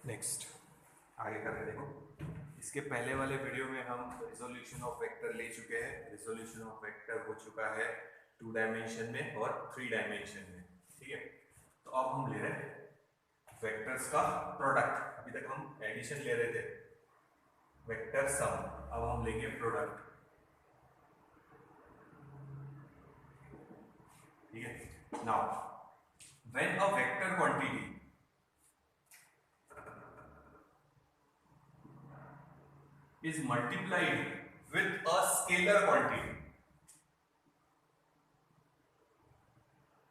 Next आगे कर रहे देखो। इसके पहले वाले वीडियो में हम रिजोल्यूशन ऑफ वेक्टर ले चुके हैं। रिजोल्यूशन ऑफ वेक्टर हो चुका है 2 डायमेंशन में और 3 डायमेंशन में। ठीक है, तो अब हम ले रहे हैं वेक्टर्स का प्रोडक्ट। अभी तक हम एडिशन ले रहे थे, वेक्टर सम, अब हम लेंगे प्रोडक्ट। ठीक है, now when a vector quantity is multiplied with a scalar quantity।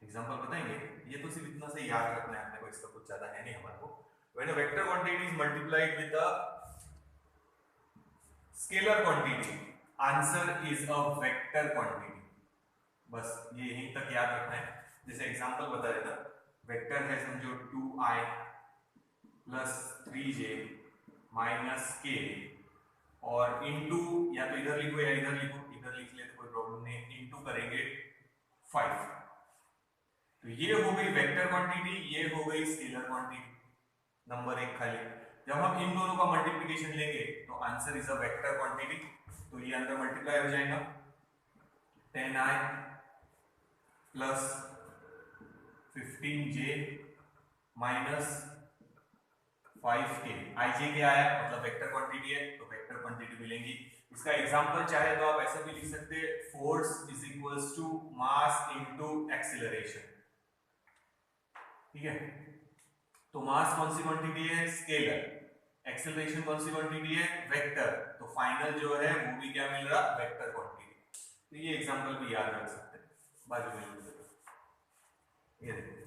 Example बताएंगे, ये तो सिर्फ इतना से याद रखना है अपने को, इसका कुछ ज्यादा है नहीं हमारे को। When a vector quantity is multiplied with a scalar quantity, answer is a vector quantity. बस ये यहीं तक याद रखना है। जैसे एग्जांपल बता देता, वेक्टर है समझो 2i plus 3j minus k और इनटू, या तो इधर लिखो या इधर लिखो, इधर लिख ले तो कोई प्रॉब्लम नहीं है, इनटू करेंगे 5। तो ये हो गई वेक्टर क्वांटिटी, ये हो गई स्केलर क्वांटिटी नंबर 1 खाली। जब हम इन दोनों का मल्टीप्लिकेशन लेंगे तो answer is a vector quantity. तो ये अंदर मल्टीप्लाई हो जाएगा 10i plus 15j minus 5k। ij क्या आया, मतलब वेक्टर क्वांटिटी है, तो वेक्टर क्वांटिटी मिलेंगी। इसका एग्जांपल चाहे तो आप ऐसे भी लिख सकते हैं, force is equals to mass into acceleration. ठीक है, तो मास कौन सी क्वांटिटी है, स्केलर। एक्सीलरेशन कौन सी क्वांटिटी है, वेक्टर। तो फाइनल जो है वो भी क्या मिल रहा, वेक्टर क्वांटिटी। तो ये एग्जांपल भी याद रख सकते हैं, बाजू में लिख दो। ये देखो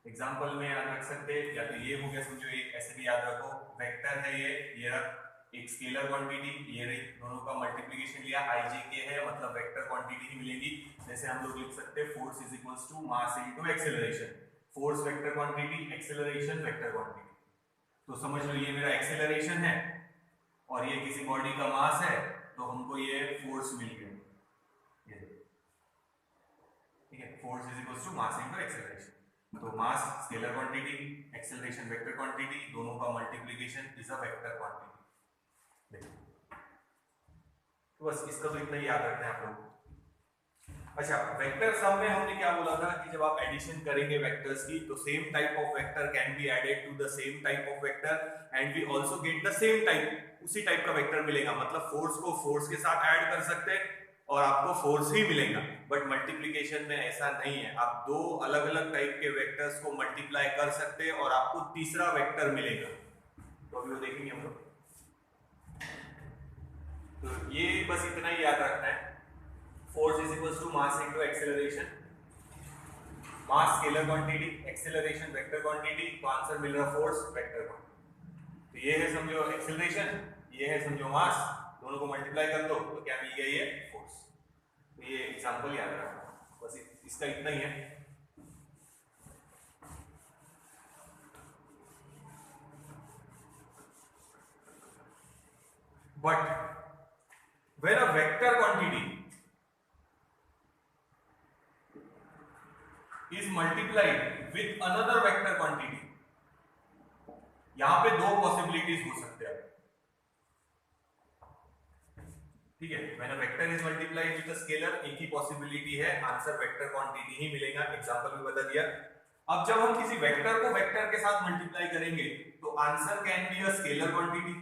एग्जांपल में याद रख सकते हैं, या तो ये हो गया समझो, एक ऐसे भी याद रखो, वेक्टर है ये रख, एक स्केलर क्वांटिटी ये रही, दोनों का मल्टीप्लिकेशन लिया, ij के है, मतलब वेक्टर क्वांटिटी ही मिलेगी। जैसे हम लोग लिख सकते हैं force is equals to mass into acceleration. Force vector quantity, acceleration vector quantity. तो समझ लो ये मेरा एक्सीलरेशन है और ये किसी बॉडी का मास है, तो हमको ये फोर्स मिल गया। ये ठीक है, force is equals to mass into acceleration. तो mass scalar quantity, acceleration vector quantity, दोनों का multiplication is a vector quantity. देखो तो बस इसका तो इतना ही याद रखना है आप लोग। अच्छा, वेक्टर सम में हमने क्या बोला था कि जब आप एडिशन करेंगे वेक्टर्स की, तो same type of vector can be added to the same type of vector and we also get the same type, उसी टाइप का वेक्टर मिलेगा। मतलब फोर्स को फोर्स के साथ ऐड कर सकते हैं और आपको फोर्स ही मिलेगा। बट मल्टीप्लिकेशन में ऐसा नहीं है, आप दो अलग अलग टाइप के वेक्टर्स को मल्टीप्लाई कर सकते हैं और आपको तीसरा वेक्टर मिलेगा। तो अभी वो देखेंगे हम लोग। तो ये बस इतना ही याद रखना है, force is equals to mass into acceleration. Mass scalar quantity, acceleration vector quantity, तो आंसर मिल रहा फोर्स वेक्टर क्वांटिटी। तो ये है समझो एक्सेलरेशन, ये है समझो मास, दोनों को मल्टीप्लाई कर दो तो क्या मिल गया, ये फोर्स। तो ये एग्जांपल याद रखना, बस इसका इतना ही है। But when a vector quantity is multiplied with another vector quantity, यहां पे दो पॉसिबिलिटीज हो सकते हैं। ठीक है, when a vector is multiplied with a scalar, एक ही पॉसिबिलिटी है, आंसर वेक्टर क्वांटिटी ही मिलेगा। एग्जांपल में बता दिया। अब जब हम किसी वेक्टर को वेक्टर के साथ मल्टीप्लाई करेंगे तो answer can be a scalar quantity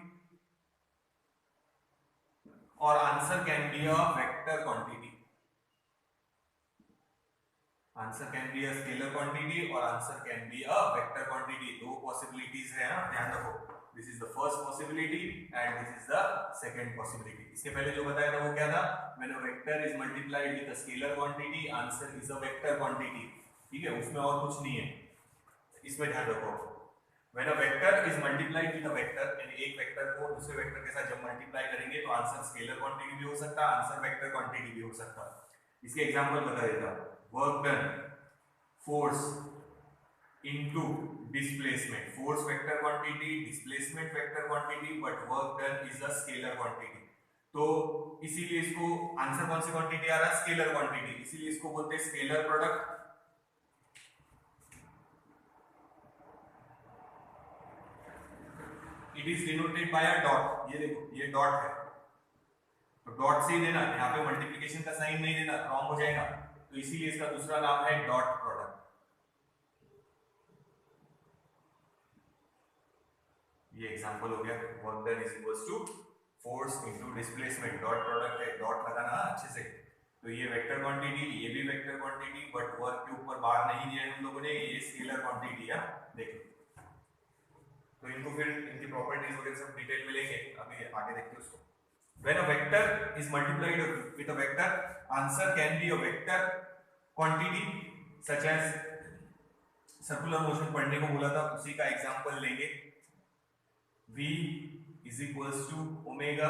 और answer can be a vector quantity. Answer can be a scalar quantity और answer can be a vector quantity. दो पॉसिबिलिटीज है, ध्यान रखो। This is the first possibility and this is the second possibility. इसके पहले जो बताया था वो क्या था, when a vector is multiplied with a scalar quantity, answer is a vector quantity. ठीक है, उसमें और कुछ नहीं है, इसमें ध्यान रखो। When a vector is multiplied with a vector, यानी एक वेक्टर को दूसरे वेक्टर के साथ जब मल्टीप्लाई करेंगे तो आंसर स्केलर क्वांटिटी भी हो सकता है, आंसर वेक्टर क्वांटिटी भी हो सकता है। इसके एग्जांपल बता देता हूं, work done, force into displacement. Force vector quantity, displacement vector quantity, but work done is a scalar quantity. तो इसीलिए इसको आंसर कौन सी क्वांटिटी आ रहा है, स्केलर क्वांटिटी, इसीलिए इसको बोलते हैं scalar product. It is denoted by a dot. ये देखो ये डॉट है, तो डॉट से ही देना, यहाँ पे मल्टीप्लिकेशन का साइन नहीं देना, रॉन्ग हो जाएगा, तो इसीलिए इसका दूसरा नाम है डॉट प्रोडक्ट। ये एग्जांपल हो गया, work done is equals to force into displacement, dot product है, डॉट लगाना अच्छे से। तो ये वेक्टर क्वांटिटी, ये भी वेक्टर क्वांटिटी, बट वर्क के ऊपर बार नहीं दिया है हम लोगों ने, ये स्केलर क्वांटिटी है। देखो तो इनको फिर इनकी प्रॉपर्टीज वगैरह सब डिटेल में लेंगे, अभी आगे देखते हैं उसको। When a vector is multiplied with a vector, answer can be a vector quantity such as, circular motion पढ़ने को बोला था, उसी का एग्जांपल लेंगे। V is equals to omega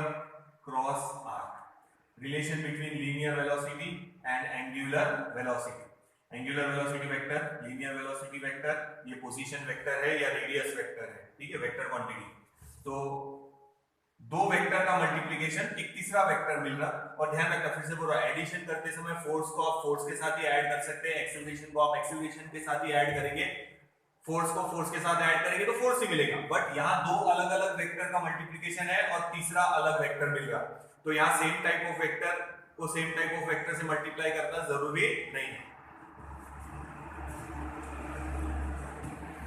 cross r, relation between linear velocity and angular velocity। Angular velocity vector, linear velocity vector, ये position vector है या रेडियस वेक्टर है, ठीक है, वेक्टर क्वांटिटी। तो दो वेक्टर का मल्टीप्लिकेशन, एक तीसरा वेक्टर मिल रहा, और ध्यान रखना फिर से बोल रहा, एडिशन करते समय फोर्स को आप फोर्स के साथ ही ऐड कर सकते हैं, एक्सेलरेशन को आप एक्सेलरेशन के साथ ही ऐड करेंगे, फोर्स को फोर्स के साथ ऐड करेंगे तो फोर्स ही मिलेगा। बट यहाँ दो अलग अलग वेक्टर का मल्टीप्लिकेशन है और तीसरा अलग वेक्टर मिल रहा, तो यहाँ सेम टाइप ऑफ वेक्टर को सेम टाइप ऑफ वेक्टर से मल्टीप्लाई करना जरूरी नहीं है।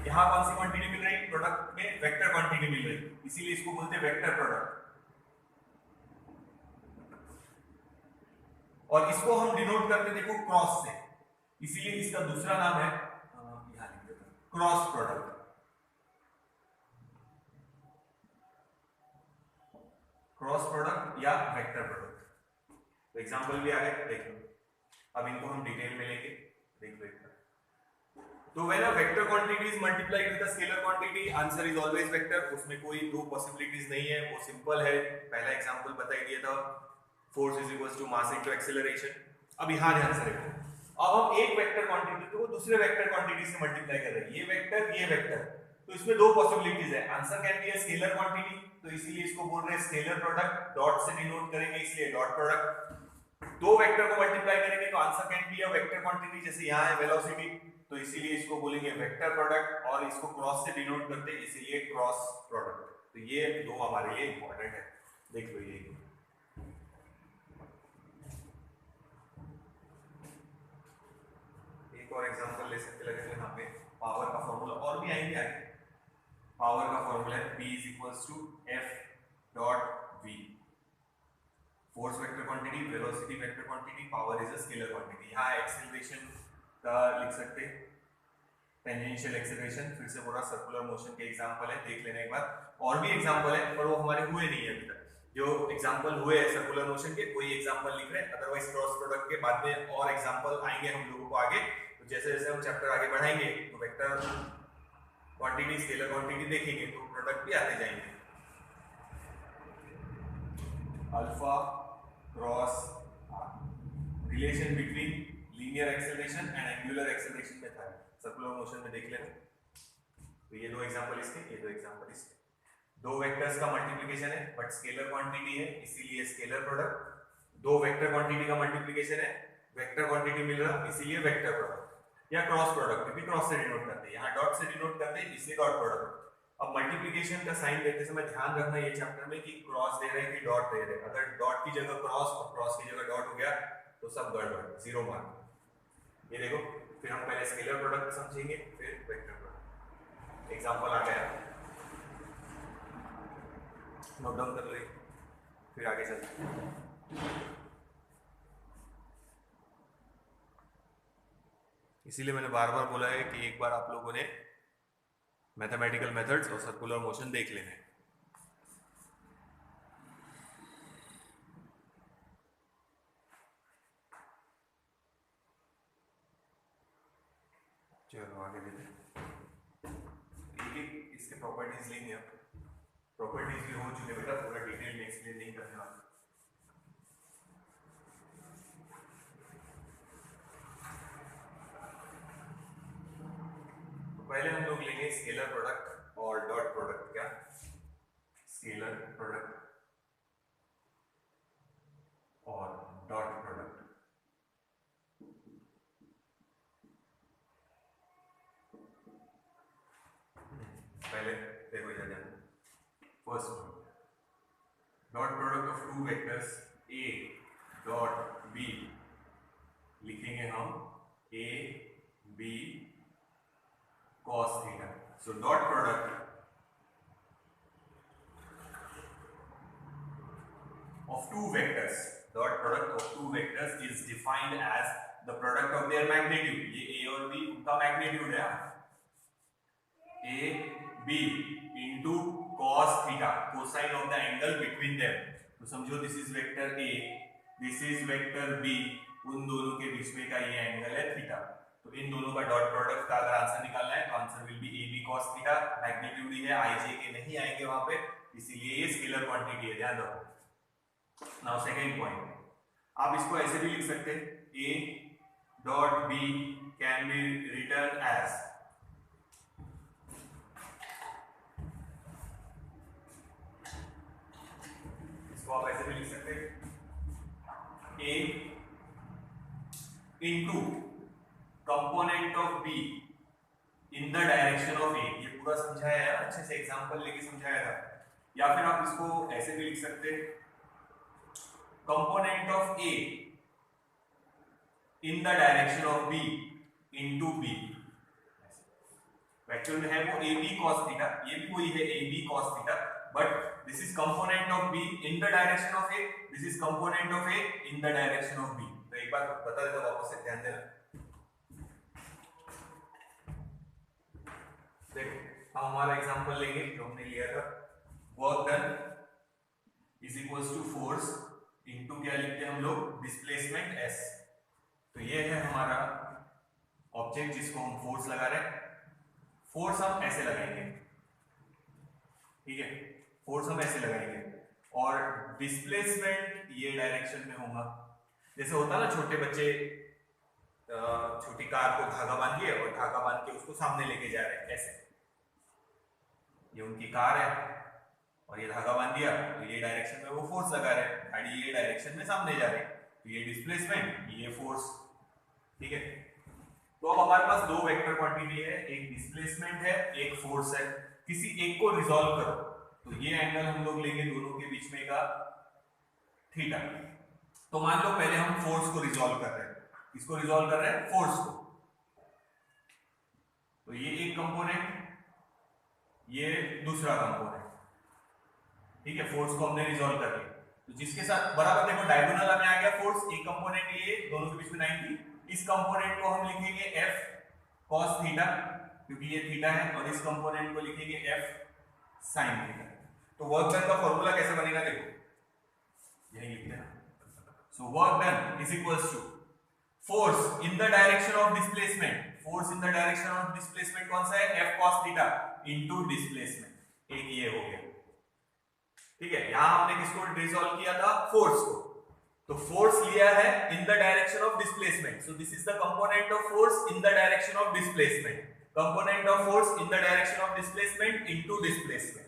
यहां कौन सी क्वांटिटी मिल रही, प्रोडक्ट में वेक्टर क्वांटिटी मिल रही, इसीलिए इसको बोलते हैं वेक्टर प्रोडक्ट। और इसको हम डिनोट करते देखो क्रॉस से, इसीलिए इसका दूसरा नाम है क्रॉस प्रोडक्ट। क्रॉस प्रोडक्ट या वेक्टर प्रोडक्ट। तो एग्जांपल भी आ गए, देख लो, अब इनको हम डिटेल में लेंगे, देख लो। तो when a vector quantity is multiplied with a scalar quantity, answer is always vector। उसमें कोई दो पॉसिबिलिटीज नहीं है, वो सिंपल है। पहला एग्जांपल बता ही दिया था, force is equals to mass into acceleration. अब यहाँ ध्यान से देखो, अब हम एक वेक्टर क्वांटिटी को दूसरे वेक्टर क्वांटिटी से मल्टीप्लाई कर रहे हैं, ये वेक्टर, तो इसमें दो पॉसिबिलिटीज है, answer can be a scalar quantity, तो इसीलिए इसको बोल रहे हैं स्केलर प्रोडक्ट, डॉट से डिनोट करेंगे इसलिए डॉट प्रोडक्ट। दो वेक्टर को मल्टीप्लाई करेंगे तो answer can be a vector quantity, जैसे यहाँ है वेलोसिटी, तो इसीलिए इसको बोलेंगे वेक्टर प्रोडक्ट, और इसको क्रॉस से डिनोट करते हैं इसीलिए क्रॉस प्रोडक्ट। तो ये दो हमारे लिए इंपॉर्टेंट है, देख लो। ये एक और एग्जांपल ले सकते लगे यहाँ पे, पावर का फॉर्मूला और भी आएंगे आगे। पावर का फॉर्मूला है P is equals to F dot V, force vector quantity, velocity vector quantity, power is a scalar quantity. यहाँ एक्सेलरेशन का लिख सकते, टेंजेंशियल एक्सेलरेशन, फिर से बोला सर्कुलर मोशन के एग्जांपल है, देख लेना एक बार। और भी एग्जांपल है पर वो हमारे हुए नहीं है अभी तक, जो एग्जांपल हुए हैं सर्कुलर मोशन के वही एग्जांपल लिख रहे हैं, अदरवाइज क्रॉस प्रोडक्ट के बाद में और एग्जांपल आएंगे हम लोगों को आगे। तो जैसे जैसे हम चैप्टर आगे बढ़ाएंगे तो वेक्टर क्वांटिटी स्केलर क्वांटिटी देखेंगे तो प्रोडक्ट भी आते जाएंगे। Alpha cross relation between linear acceleration and angular acceleration में था, सर्कुलर मोशन में देख लेना। तो ये दो एग्जांपल इसके, ये दो एग्जांपल इसके, दो वेक्टर्स का मल्टीप्लिकेशन है बट स्केलर क्वांटिटी है इसीलिए स्केलर प्रोडक्ट। दो वेक्टर क्वांटिटी का मल्टीप्लिकेशन है, वेक्टर क्वांटिटी मिल रहा इसीलिए वेक्टर प्रोडक्ट। या क्रॉस प्रोडक्ट भी क्रॉस से डिनोट करते हैं, यहाँ डॉट से डिनोट करते हैं इसलिए डॉट प्रोडक्ट। अब मल्टीप्लिकेशन का साइन देते समय ध्यान रखना ये चैप्टर में कि क्रॉस दे रहे हैं कि डॉट दे रहे हैं। अगर डॉट की जगह क्रॉस और क्रॉस की जगह डॉट हो गया तो सब गड़बड़, 0 मार्क। ये देखो, फिर हम पहले स्केलर प्रोडक्ट समझेंगे फिर वेक्टर प्रोडक्ट। एग्जांपल आ गया, नोट डाउन कर लो, फिर आगे चलते हैं। इसीलिए मैंने बार बार बोला है कि एक बार आप लोगों ने मैथमेटिकल मेथड्स और सर्कुलर मोशन देख लेने हैं। चलो आगे देखते हैं, एक इसके प्रॉपर्टीज लेंगे। अब प्रॉपर्टीज भी हो चुके बेटा, पूरा डिटेल में एक्सप्लेन नहीं करने वाला। तो पहले हम लोग लेंगे स्केलर प्रोडक्ट और डॉट प्रोडक्ट। क्या स्केलर प्रोडक्ट और डॉट प्रोडक्ट। पहले देखो इधर ध्यान, first one dot product of two vectors A dot B, लिखेंगे हम A B cos theta. So dot product of two vectors is defined as the product of their magnitude. ये a और b उनका magnitude है, a b into cos theta, cosine of the angle between them. तो समझो this is vector a, this is vector b, उन दोनों के बीच में का ये एंगल है थीटा। तो इन दोनों का डॉट प्रोडक्ट का अगर आंसर निकालना है तो answer will be A B cos theta. Magnitude ही है, आई जे के नहीं आएंगे वहां पे, इसीलिए ये स्केलर क्वांटिटी है, ध्यान रखो। नाउ सेकंड पॉइंट, आप इसको ऐसे भी लिख सकते हैं, A dot B can be written as इसको आप ऐसे भी लिख सकते हैं A into component of B in the direction of A. ये पूरा समझाया है, अच्छे से एग्जांपल लेके समझाया था। या फिर आप इसको ऐसे भी लिख सकते हैं, component of A in the direction of B into B. Actual में है वो ए बी cos थीटा, ये भी वही है A B cos theta, but this is component of B in the direction of A, this is component of A in the direction of B. तो एक बार बता देता हूं, वापस से ध्यान देना। देखो हम हमारा एग्जांपल लेंगे जो हमने लिया था, work done is equals to force into क्या लिखते हैं हम लोग, डिस्प्लेसमेंट s। तो ये है हमारा ऑब्जेक्ट जिसको हम फोर्स लगा रहे हैं। फोर्स हम ऐसे लगाएंगे, ठीक है, फोर्स हम ऐसे लगाएंगे और डिस्प्लेसमेंट ये डायरेक्शन में होगा। जैसे होता ना छोटे बच्चे छोटी कार को धागा बांधिए और धागा बांध के उसको सामने लेके जा रहे हैं, ऐसे ये उनकी कार है और ये धागा बांध दिया तो ये डायरेक्शन में वो फोर्स लगा रहे हैं, गाड़ी ये डायरेक्शन में सामने जा रही है, तो ये डिस्प्लेसमेंट, ये फोर्स, ठीक है। तो अब हमारे पास दो वेक्टर क्वांटिटी है, एक डिस्प्लेसमेंट है, एक फोर्स है। किसी एक को रिजॉल्व करो तो ये एंगल हम लोग लेंगे दोनों के बीच में का थीटा। तो मान लो पहले हम फोर्स को रिजॉल्व कर रहे हैं, किसको रिजॉल्व कर रहे हैं, फोर्स को। तो ये एक कंपोनेंट, ये दूसरा कंपोनेंट, ठीक है, फोर्स को हमने रिजॉल्व कर लिया। तो जिसके साथ बराबर देखो डायगोनल में आ गया फोर्स, एक कंपोनेंट ये, दोनों के बीच में 90, इस कंपोनेंट को हम लिखेंगे f cos थीटा क्योंकि ये थीटा है, और इस कंपोनेंट को लिखेंगे f sin थीटा। तो वर्क डन का फॉर्मूला कैसे बनेगा देखो, यही लिखते हैं। So work done is equals to force in the direction of displacement, force in the direction of displacement कौन सा है, f cos theta into displacement, एक ये हो गया, ठीक है। यहां हमने किसको रिजॉल्व किया था, फोर्स को। तो फोर्स लिया है इन the direction of displacement, so this is the component of force in the direction of displacement, component of force in the direction of displacement into displacement,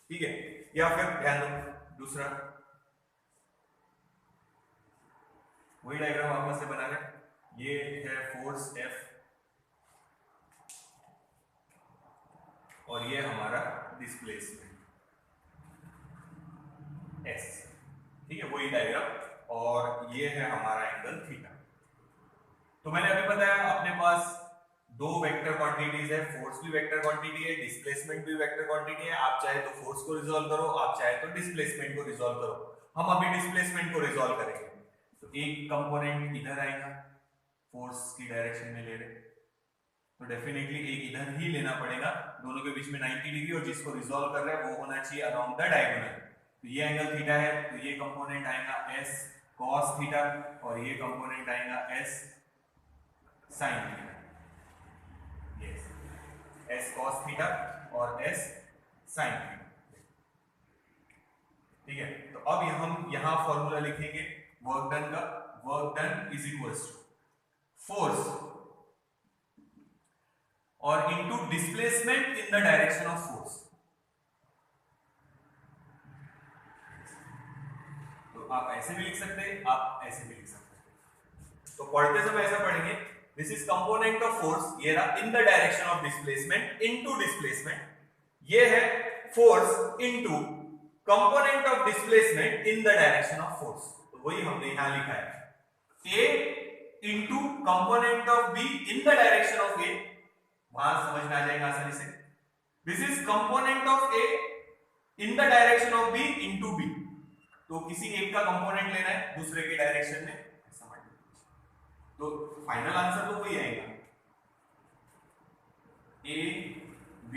ठीक है। या फिर ध्यान दो दूसरा, वही डायग्राम वापस से बना रहे हैं, ये है फोर्स F और ये हमारा डिस्प्लेसमेंट S, ठीक है, वही डायग्राम, और ये है हमारा एंगल थीटा। तो मैंने अभी बताया अपने पास दो वेक्टर क्वांटिटीज है, फोर्स भी वेक्टर क्वांटिटी है, डिस्प्लेसमेंट भी वेक्टर क्वांटिटी है। आप चाहे तो फोर्स को रिजॉल्व करो, आप चाहे तो डिस्प्लेसमेंट को रिजॉल्व करो। हम अभी डिस्प्लेसमेंट को रिजॉल्व करेंगे। तो एक कंपोनेंट इधर आएगा, फोर्स की डायरेक्शन में ले रहे, तो डेफिनेटली एक इधर ही लेना पड़ेगा, दोनों के बीच में 90 डिग्री, और जिसको रिजॉल्व कर रहे हैं वो होना चाहिए अलोंग द डायगोनल। तो ये एंगल थीटा है, तो ये कंपोनेंट आएगा s cos थीटा और ये कंपोनेंट आएगा s sin theta, yes, s cos theta और s sin थीटा, ठीक है। तो अब हम यहां फॉर्मूला लिखेंगे वर्क डन का, work done is equals to force और into displacement in the direction of force. आप ऐसे भी लिख सकते हैं, आप ऐसे भी लिख सकते हैं। तो पढ़ते समय ऐसा पढ़ेंगे, this is component of force, ये रहा इन the direction of displacement into displacement, ये है force into component of displacement in the direction of force, तो वही हमने यहां लिखा है A into component of B in the direction of A, वहां समझ में आ जाएगा आसानी से। This is component of A in the direction of B into B, तो किसी एक का कंपोनेंट लेना है दूसरे के डायरेक्शन में, ऐसा मल्टीप्लिकेशन, तो फाइनल आंसर तो वही आएगा A B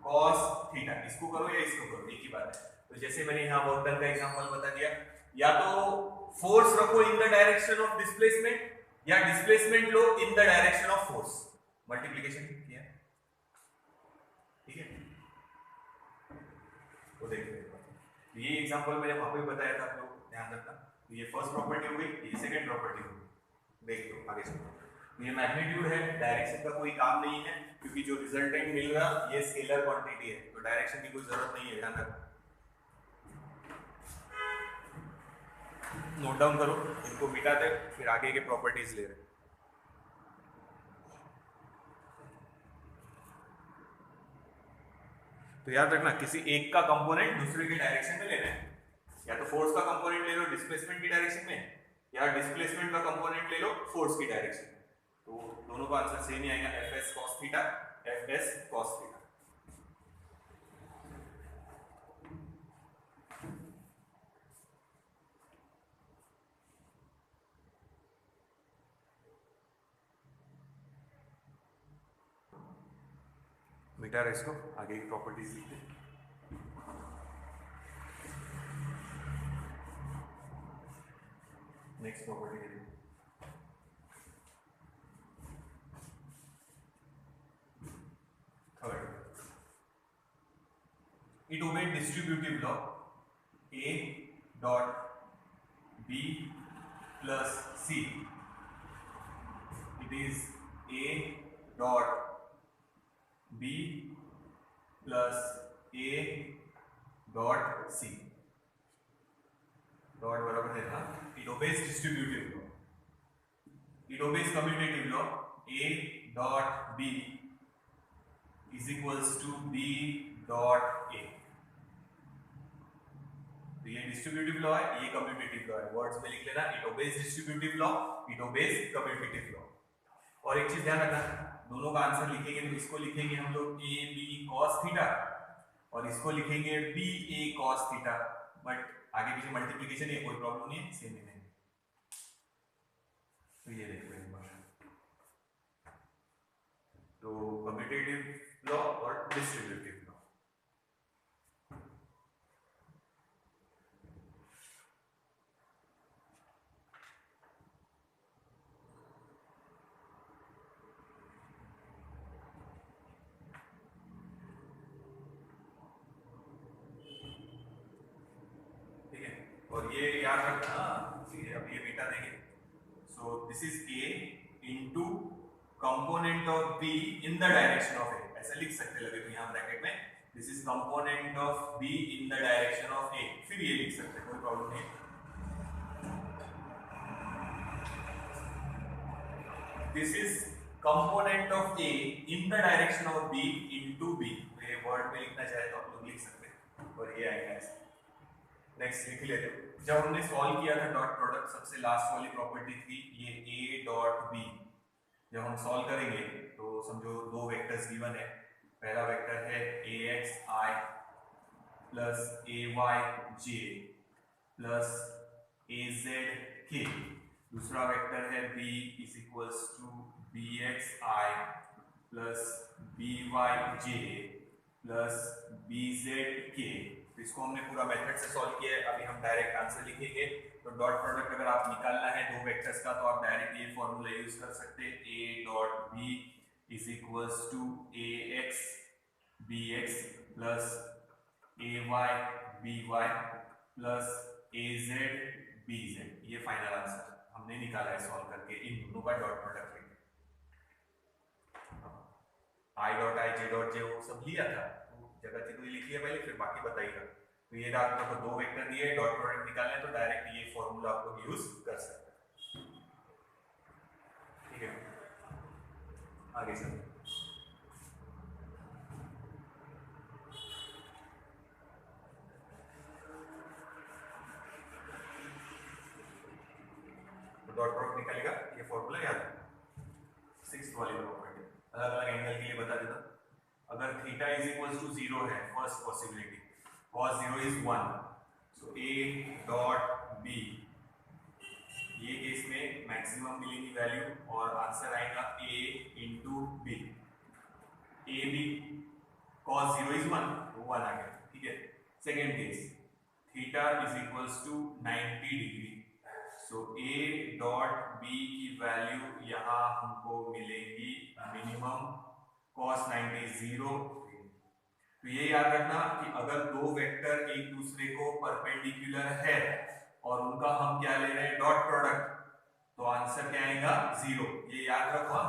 cos थीटा, इसको करो या इसको करो एक ही बात है। तो जैसे मैंने यहां वर्क डन का एग्जांपल बता दिया, या तो फोर्स रखो in the direction of displacement या डिस्प्लेसमेंट लो in the direction of force, multiplication किया, ठीक है। तो देखते हैं, ये एग्जांपल मैंने वहां पे बताया था, आप लोग ध्यान रखना। तो ये फर्स्ट प्रॉपर्टी हो गई, ये सेकंड प्रॉपर्टी हो गई, देख लो आगे चलो। ये मैग्नीट्यूड है, डायरेक्शन का कोई काम नहीं है क्योंकि जो रिजल्टेंट मिल रहा ये स्केलर क्वांटिटी है, तो डायरेक्शन की कोई जरूरत नहीं है, ध्यान रखना। नोट डाउन करो, इनको मिटाते फिर आगे के प्रॉपर्टीज ले रहे। तो याद रखना किसी एक का कंपोनेंट दूसरे के डायरेक्शन में लेना है, या तो फोर्स का कंपोनेंट ले लो डिस्प्लेसमेंट की डायरेक्शन में, या डिस्प्लेसमेंट का कंपोनेंट ले लो फोर्स की डायरेक्शन में, तो दोनों का आंसर सेम ही आएगा, Fs cos theta, Fs cos theta. मिटा रहे इसको, आगे की प्रॉपर्टीज लिखते हैं। नेक्स्ट प्रॉपर्टी है third, it obeyed distributive law A dot B plus C, it is A dot B plus A dot C, dot बराबर है ना, it obeys distributive law, it obeys commutative law, A dot B is equals to B dot A। तो ये distributive law है, ये commutative law है, words में लिख लेना, it obeys distributive law, it obeys commutative law. और एक चीज ध्यान रखना, दोनों का आंसर लिखेंगे तो इसको लिखेंगे हम लोग A B cos थीटा और इसको लिखेंगे B A cos theta, but आगे पीछे मल्टीप्लिकेशन है, कोई प्रॉब्लम नहीं है, सेम ही नहीं। तो ये देखो एक बार, तो कम्यूटेटिव लॉ और डिस्ट्रीब्यूटिव लॉ। और ये याद रखना, अब ये बेटा देंगे, so this is A into component of B in the direction of A, ऐसा लिख सकते लगे तो यहाँ ब्रैकेट में this is component of B in the direction of A, फिर ये लिख सकते, कोई प्रॉब्लम नहीं। This is component of A in the direction of B into B, तो ये वर्ड में लिखना चाहे तो आप लोग लिख सकते हैं, और ये आएगा ऐसे। नेक्स्ट लिख लेते हैं, जब हमने सॉल्व किया था डॉट प्रोडक्ट, सबसे लास्ट वाली प्रॉपर्टी थी ये A डॉट B, जब हम सॉल्व करेंगे तो समझो दो वेक्टर्स गिवन है, पहला वेक्टर है AXI plus AYJ plus AZK, दूसरा वेक्टर है B is equals to BXI plus BYJ plus BZK। तो इसको हमने पूरा मेथड से सॉल्व किया है, अभी हम डायरेक्ट आंसर लिखेंगे। तो डॉट प्रोडक्ट अगर आप निकालना है दो वेक्टर्स का तो आप डायरेक्ट ये फॉर्मूला यूज कर सकते हैं, A dot B is equals to AX BX plus AY BY plus AZ BZ, ये फाइनल आंसर हमने निकाला है सॉल्व करके इन दोनों का डॉट प्रोडक्ट लेके। I dot I J dot J वो सब लिया था, जगह थी तो ये लिखिए पहले, फिर बाकी बताइएगा। तो ये आप लोग को दो वेक्टर दिए, डॉट प्रोडक्ट निकालना है तो डायरेक्ट ये फॉर्मूला आप लोग यूज कर सकते हैं, ठीक है। आगे चलते हैं, डॉट प्रोडक्ट निकलेगा। ये फॉर्मूला याद है। सिक्स्थ वाली प्रॉपर्टी अलग अलग एंगल के लिए बता देता। अगर थीटा इज इक्वल टू 0 है, first possibility cos 0 is 1, so a dot b, ये केस में मैक्सिमम मिलेगी वैल्यू और आंसर आएगा a into B. A B cos 0 is 1, तो 1 आ गया, ठीक है। Second case theta is equals to 90 degree, so a dot b की वैल्यू यहाँ हमको मिलेगी मिनिमम cos 90 0। तो ये याद रखना कि अगर दो वेक्टर एक दूसरे को परपेंडिकुलर है और उनका हम क्या ले रहे हैं, डॉट प्रोडक्ट, तो आंसर क्या आएगा 0। ये याद रखो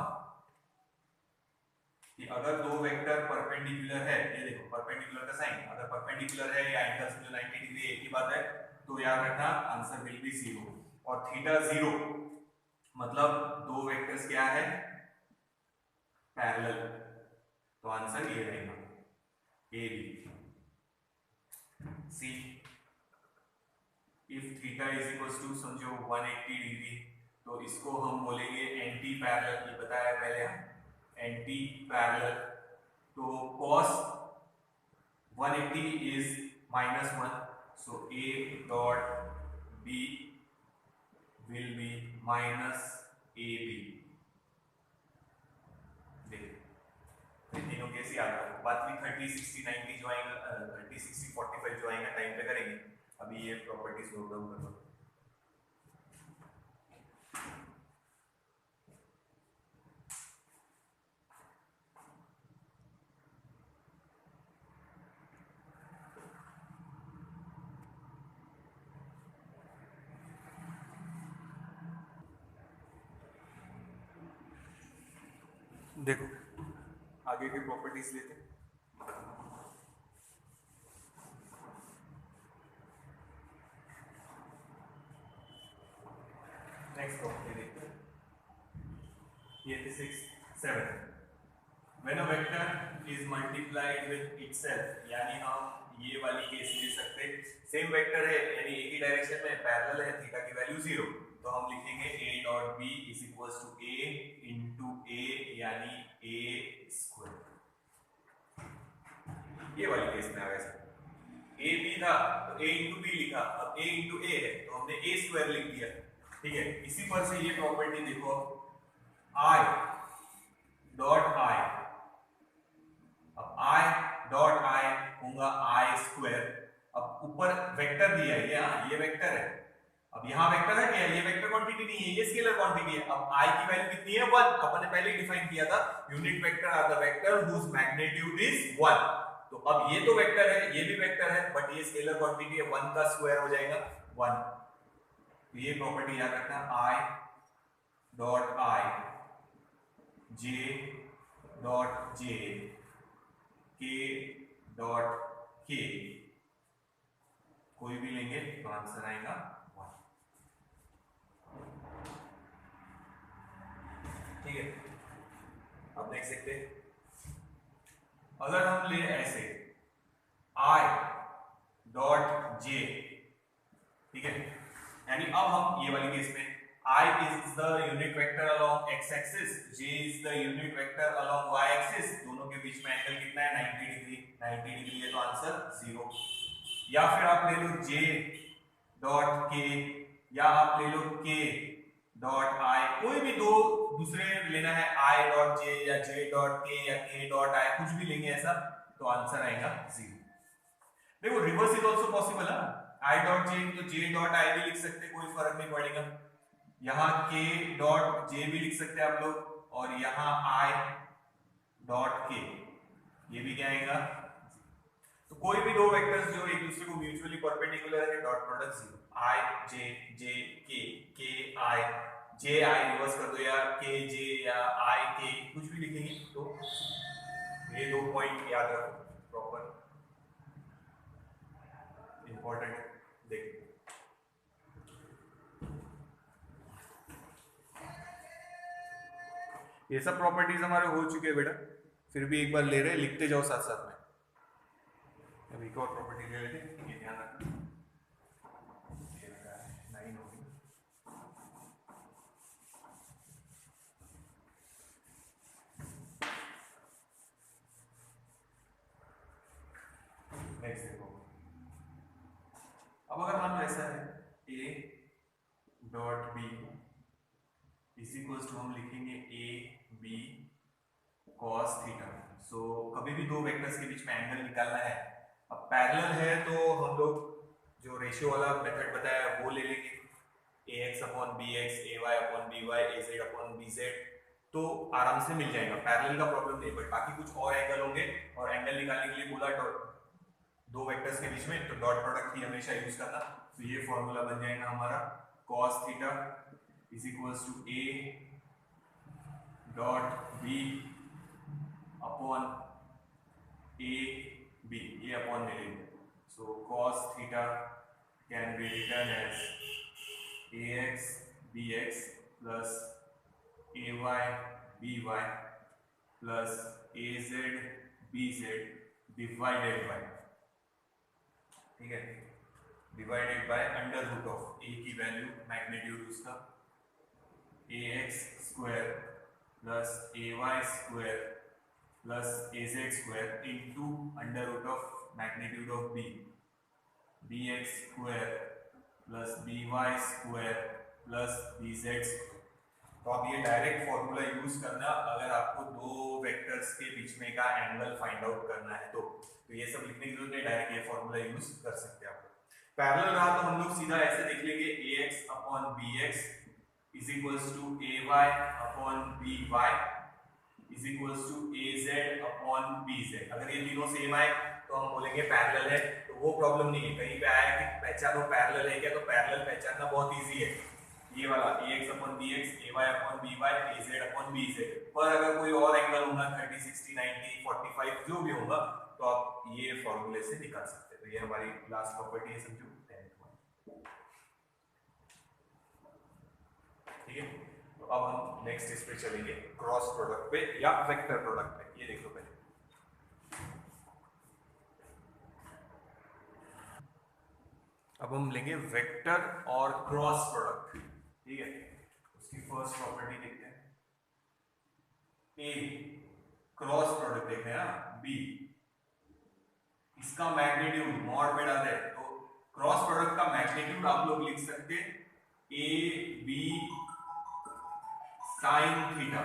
कि अगर दो वेक्टर परपेंडिकुलर है, ये देखो परपेंडिकुलर का साइन, अगर परपेंडिकुलर है या एंगल समझो 90 डिग्री एक ही बात है, तो याद रखना आंसर विल बी 0। और थीटा 0 मतलब दो वेक्टर्स क्या है, पैरेलल, तो आंसर ये रहेगा A B. See if theta is equals to समझो 180 डिग्री, तो इसको हम बोलेंगे एंटी पैरेलल, ये बताया पहले हम, एंटी पैरेलल। तो cos 180 is -1, so a dot b will be minus ab। देखिए तीनों केस याद रखो। बात भी 30 60 90 जो आएगा, 30 60 45 जो आएगा टाइम पे करेंगे। अभी ये प्रॉपर्टीज नोट डाउन कर लो। देखो आगे की प्रॉपर्टीज लेते हैं। नेक्स्ट प्रॉपर्टी देखते हैं, ये थी 6 7। When a vector is multiplied with itself, यानी हम ये वाली केस ले सकते, सेम वेक्टर है यानी एक ही डायरेक्शन में पैरेलल है, थीटा की वैल्यू 0, तो हम लिखेंगे a dot b is equals to a into a यानी a स्क्वायर। ये वाली केस में आ गया सर, a b था तो a इंटू b लिखा, अब a इंटू a है तो हमने a स्क्वायर लिख दिया, ठीक है। इसी पर से ये प्रॉपर्टी देखो, i डॉट i, अब i डॉट i होगा i स्क्वायर। अब ऊपर वेक्टर दिया है, ये वेक्टर है, अब यहाँ वेक्टर है क्या, ये वेक्टर क्वांटिटी नहीं है, ये स्केलर क्वांटिटी है। अब i की वैल्यू कितनी है 1, अपन ने पहले ही डिफाइन किया था, unit vector are the vector whose magnitude is 1। तो अब ये तो वेक्टर है, ये भी वेक्टर है, बट ये स्केलर क्वांटिटी है, 1 का स्क्वायर हो जाएगा 1। तो ये प्रॉपर्टी याद रखना, i dot i, j dot j, k dot k, कोई भी लेंगे तो आंसर आएगा 1, ठीक है। अब नेक्स्ट देखते हैं, अगर हम ले ऐसे i डॉट j, ठीक है, यानी अब हम ये वाली केस में I is the unit vector along x axis, j is the unit vector along y axis, दोनों के बीच में एंगल कितना है 90 डिग्री, 90 डिग्री है तो आंसर 0। या फिर आप ले लो j डॉट k, या आप ले लो k डॉट i, कोई भी दो दूसरे लेना है, i डॉट j या j डॉट k या k डॉट i, कुछ भी लेंगे ऐसा, तो आंसर आएगा 0। देखो रिवर्स इज आल्सो पॉसिबल है, i डॉट j तो j डॉट i भी लिख सकते, कोई फर्क नहीं पड़ेगा। यहाँ k डॉट j भी लिख सकते हैं आप लोग, और यहाँ i डॉट k, ये भी क्या आएगा। तो कोई भी दो वेक्टर्स जो एक दूसरे को म्यूचुअली परपेंडिकुलर है, dot product 0, i j j k k i, j i reverse कर दो, या k j या i k, कुछ भी लिखेंगे। तो ये दो पॉइंट याद रखो, प्रॉपर इंपॉर्टेंट है। देखिए ये सब प्रॉपर्टीज हमारे हो चुके हैं बेटा, फिर भी एक बार ले रहे हैं, लिखते जाओ साथ साथ में। अब एक और प्रॉपर्टी ले लेते हैं, ये ध्यान रखना, 9 होगी। ऐसा है a dot b is equal to हम लिखेंगे a b cos theta. So कभी भी दो वेक्टर्स के बीच में एंगल निकालना है, अब पैरेलल है तो हम लोग जो रेशियो वाला मेथड बताया वो ले लेंगे, ax upon bx, ay upon by, az upon bz, तो आराम से मिल जाएगा, पैरेलल का प्रॉब्लम नहीं। बट बाकी कुछ और एंगल होंगे और एंगल निकालने के लिए बोला दो वेक्टर्स के बीच में तो डॉट प्रोडक्ट ही हमेशा यूज करना। तो ये फॉर्मूला बन जाएगा हमारा cos theta is equals to a dot b upon a b, ये अपॉन ले लेंगे। So cos theta can be written as ax bx plus ay by plus az bz divided by, ठीक है, divided by under root of a की value magnitude उसका ax square plus ay square plus az square into under root of magnitude of b, bx square plus by square plus bz। तो आप ये direct formula use करना अगर आपको दो vectors के बीच में का एंगल फाइंड आउट करना है तो ये सब लिखने की जरूरत नहीं, डायरेक्ट ये फॉर्मूला यूज कर सकते हैं आप। पैरेलल रहा तो हम लोग सीधा ऐसे लिख लेंगे ax upon bx is equals to ay upon by is equals to az upon bz। अगर ये तीनों सेम आए तो हम बोलेंगे पैरेलल है, तो वो प्रॉब्लम नहीं है। कहीं पे आया कि पहचानो पैरेलल है क्या, तो पैरेलल पहचानना बहुत इजी है, ये वाला ax upon bx, ay upon by, az upon bz। पर अगर कोई और एंगल होगा 30, 60, 90, 45 जो भी होगा तो आप ये फॉर्मूले से निकाल सकते हैं। तो ये हमारी लास्ट प्रॉपर्टी है, समझो 10th, ठीक है। तो अब हम नेक्स्ट इस पे चलेंगे क्रॉस प्रोडक्ट पे या वेक्टर प्रोडक्ट पे। ये देख लो पहले, अब हम लेंगे वेक्टर और क्रॉस प्रोडक्ट, ठीक है। उसकी फर्स्ट प्रॉपर्टी देखते हैं, ए क्रॉस प्रोडक्ट देखते हैं ना, बी इसका मैग्नीट्यूड मॉड में डाल दे तो क्रॉस प्रोडक्ट का मैग्नीट्यूड आप लोग लिख सकते हैं ए बी साइन थीटा।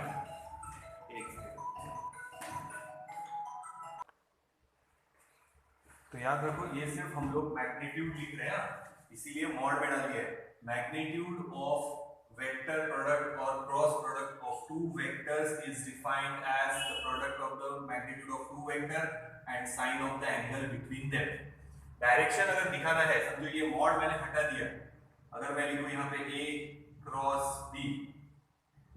तो याद रखो ये सिर्फ हम लोग मैग्नीट्यूड लिख रहे हैं, इसीलिए मॉड में डाल दिया है। Magnitude of vector product or cross product of two vectors is defined as the product of the magnitude of two vector and sine of the angle between them। Direction अगर दिखाना है, समझो ये मॉड मैंने हटा दिया, अगर मैं लिखूं यहाँ पे a cross b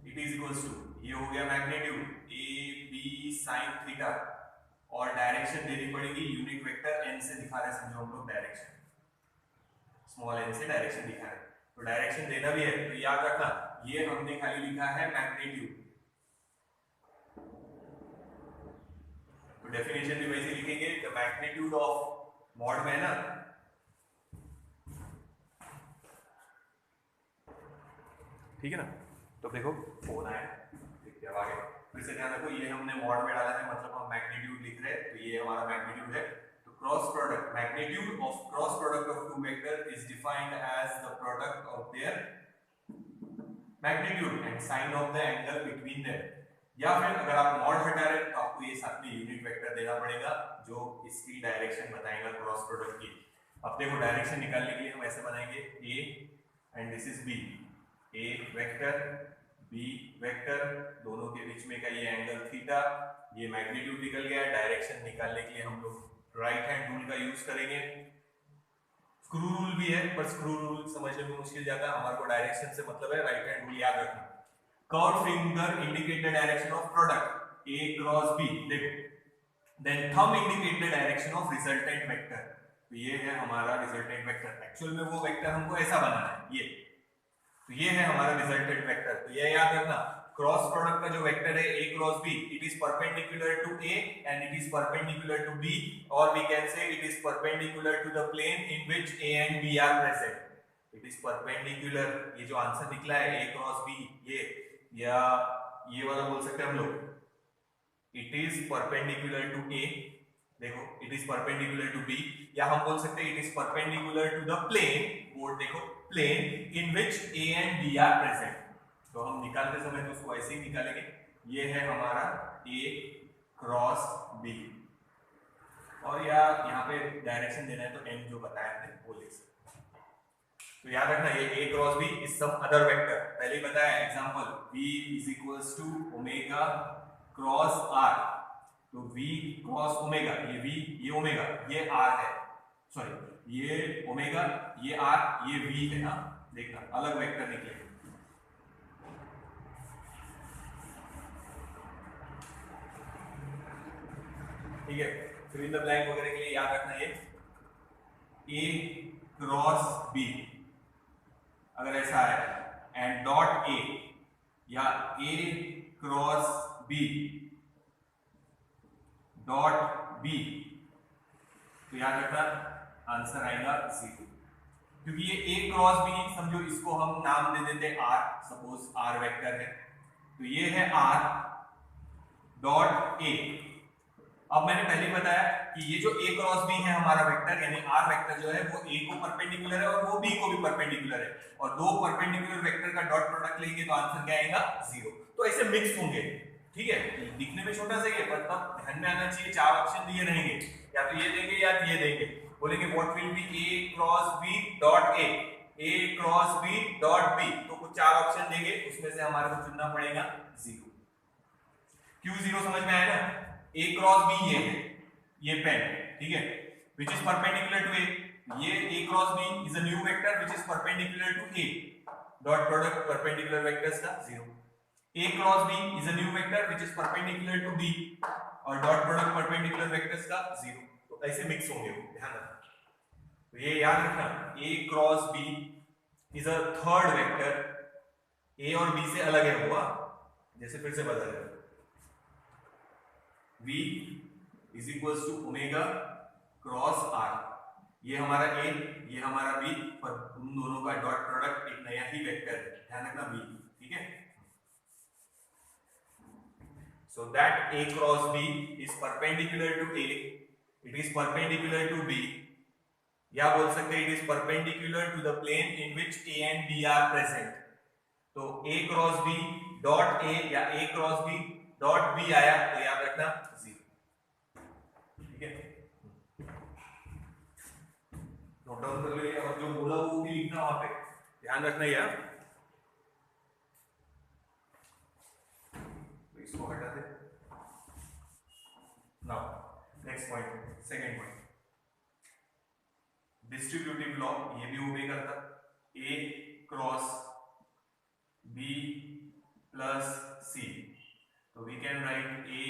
it is equals to, ये हो गया magnitude a b sin theta, और डायरेक्शन देनी पड़ेगी यूनिट वेक्टर n से दिखा रहे हैं, समझो हम लोग डायरेक्शन स्मॉल n से डायरेक्शन दिखा रहे हैं, तो डायरेक्शन देना भी है। तो याद रखना ये हमने खाली लिखा है मैग्नीट्यूड, तो डेफिनेशन भी वैसे लिखेंगे, द मैग्नीट्यूड ऑफ मॉड में ना, ठीक है ना। तो देखो फोन आया, देखते हैं आगे, फिर से ध्यान रखो ये हमने मॉड में डाला है, मतलब हम मैग्नीट्यूड लिख रहे हैं, तो ये हमारा मैग्नीट्यूड है। Cross product, magnitude of cross product of two vector is defined as the product of their magnitude and sine of the angle between them। या फिर अगर आप मॉड हटा रहे तो आपको ये साथ में यूनिट वेक्टर देना पड़ेगा जो इसकी डायरेक्शन बताएगा क्रॉस प्रोडक्ट की। अब देखो डायरेक्शन निकालने के लिए हम ऐसे बनाएंगे a and this is b, a vector b vector, दोनों के बीच में का ये एंगल थीटा, ये मैग्नीट्यूड निकल गया। डायरेक्शन निकालने के लिए हम लोग राइट हैंड रूल का यूज करेंगे, स्क्रू रूल भी है पर स्क्रू रूल समझने में मुश्किल जाता है, हमारे को डायरेक्शन से मतलब है, राइट हैंड रूल याद रखना। Curve finger indicate the direction of product a cross b, देखो, then thumb indicate the direction of resultant vector, तो ये है हमारा रिजल्टेंट वेक्टर। एक्चुअल में वो वेक्टर हमको ऐसा बनाना है, ये, तो ये है हमारा रिजल्टेंट वेक्टर। तो ये याद रखना क्रॉस प्रोडक्ट का जो वेक्टर है a cross b, it is perpendicular to a and it is perpendicular to b, और we can say it is perpendicular to the plane in which a and b are present. It is perpendicular, ये जो answer निकला है a cross b, ये या ये वाला बोल सकते हैं हम लोग, it is perpendicular to a देखो it is perpendicular to B, या हम बोल सकते हैं it is perpendicular to the plane, board देखो, plane in which A and B are present. तो हम निकालते समय तो उसको ऐसे ही निकालेंगे, ये है हमारा ए क्रॉस बी, और या यहाँ पे डायरेक्शन देना है तो एम जो बताया हमने वो लिख सकते। तो याद रखना ये A cross B is some other vector, पहले ही बताया example v is equals to omega cross R, तो v क्रॉस ओमेगा, ये v ये ओमेगा ये r है, सॉरी ये ओमेगा ये r ये v है ना, देखना अलग वेक्टर निकलेगा। ठीक है, फिर इन द ब्लैंक वगैरह के लिए याद रखना ये a क्रॉस b अगर ऐसा है एंड डॉट a, या a cross b dot b, तो याद रखना आंसर आएगा 0, क्योंकि ये a क्रॉस b समझो इसको हम नाम दे देते r, सपोज r वेक्टर है, तो ये है r डॉट a। अब मैंने पहले बताया कि ये जो a क्रॉस b है हमारा वेक्टर, यानी r वेक्टर जो है वो a को परपेंडिकुलर है और वो b को भी परपेंडिकुलर है, और दो परपेंडिकुलर वेक्टर का डॉट प्रोडक्ट लेंगे तो आंसर क्या आएगा 0। तो ऐसे मिक्स होंगे, ठीक है, दिखने में छोटा सा ही है पर तब ध्यान में आना चाहिए 4 ऑप्शन दिए रहेंगे, या तो ये देंगे या ये देंगे, बोलेंगे what will be a cross b dot a cross b dot b, तो कुछ 4 ऑप्शन देंगे उसमें से हमारे को चुनना पड़ेगा 0। क्यों 0 समझ में आया ना, a क्रॉस b ये है, ये पेन, ठीक है, which is perpendicular to a, ये a cross b is a new vector which is perpendicular to a, dot product perpendicular vectors का 0, a cross b is a new vector which is perpendicular to b और dot product perpendicular vectors का 0। तो ऐसे mix होंगे वो, ध्यान रखना, तो ये याद रखना a cross b is a third vector, a और b से अलग है वो, जैसे फिर से बता रहे v is equals to omega cross r, ये हमारा a ये हमारा b, पर उन दोनों का डॉट प्रोडक्ट एक नया ही वेक्टर है, ध्यान रखना v, ठीक है। So that a cross b is perpendicular to a, it is perpendicular to b, या बोल सकते हैं it is perpendicular to the plane in which a and b are present. तो a cross b dot a या a cross b dot b आया तो याद रखना 0, ठीक है, नोट डाउन कर लो, और जो बोला वो भी लिखना वहां पे, ध्यान रखना यार। तो इसको हटा दे। Now next point, second point, distributive law, ये भी ओबे करता, a cross b plus c, तो we can write a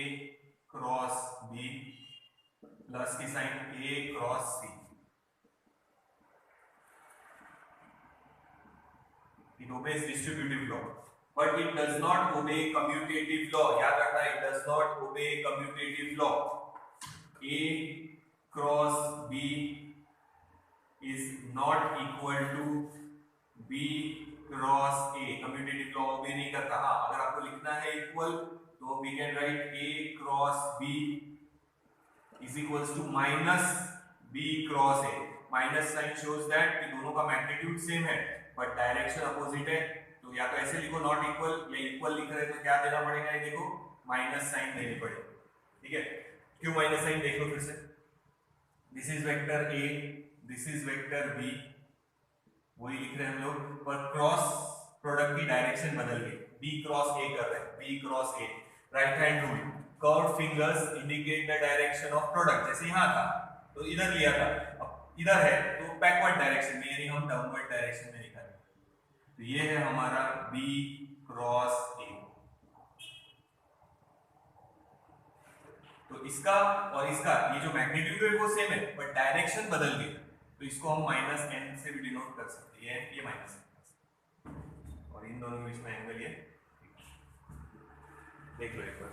cross b plus की sign a cross c, it obeys distributive law but it does not obey commutative law, याद रखना it does not obey commutative law। a cross b is not equal to b cross a, commutative law ओबे नहीं करता। हाँ, अगर आपको लिखना है इक्वल तो we can write a cross b is equals to minus b cross a, minus sign shows that कि दोनों का मैग्नीट्यूड सेम है बट डायरेक्शन अपोजिट है, तो या तो ऐसे लिखो नॉट इक्वल, या इक्वल लिख रहे तो क्या देना पड़ेगा, ये देखो माइनस साइन देनी पड़ेगी, ठीक है। क्यों माइनस साइन देख लो फिर से, this is vector a this is vector b, वही लिख रहे हैं हम लोग, पर क्रॉस प्रोडक्ट की डायरेक्शन बदल गई, b क्रॉस a कर रहे हैं, b cross a, right hand rule, curved fingers indicate the direction of product, जैसे यहां था तो इधर लिया था, अब इधर है तो बैकवर्ड डायरेक्शन में, यानी हम डाउनवर्ड डायरेक्शन में लिखा है, तो ये है हमारा b क्रॉस a। तो इसका और इसका ये जो मैग्नीट्यूड है वो सेम है बट डायरेक्शन बदल गई, तो इसको हम माइनस n से भी डिनोट कर सकते हैं, ये माइनस n, और इन दोनों के बीच में एंगल ये देख लो एक बार,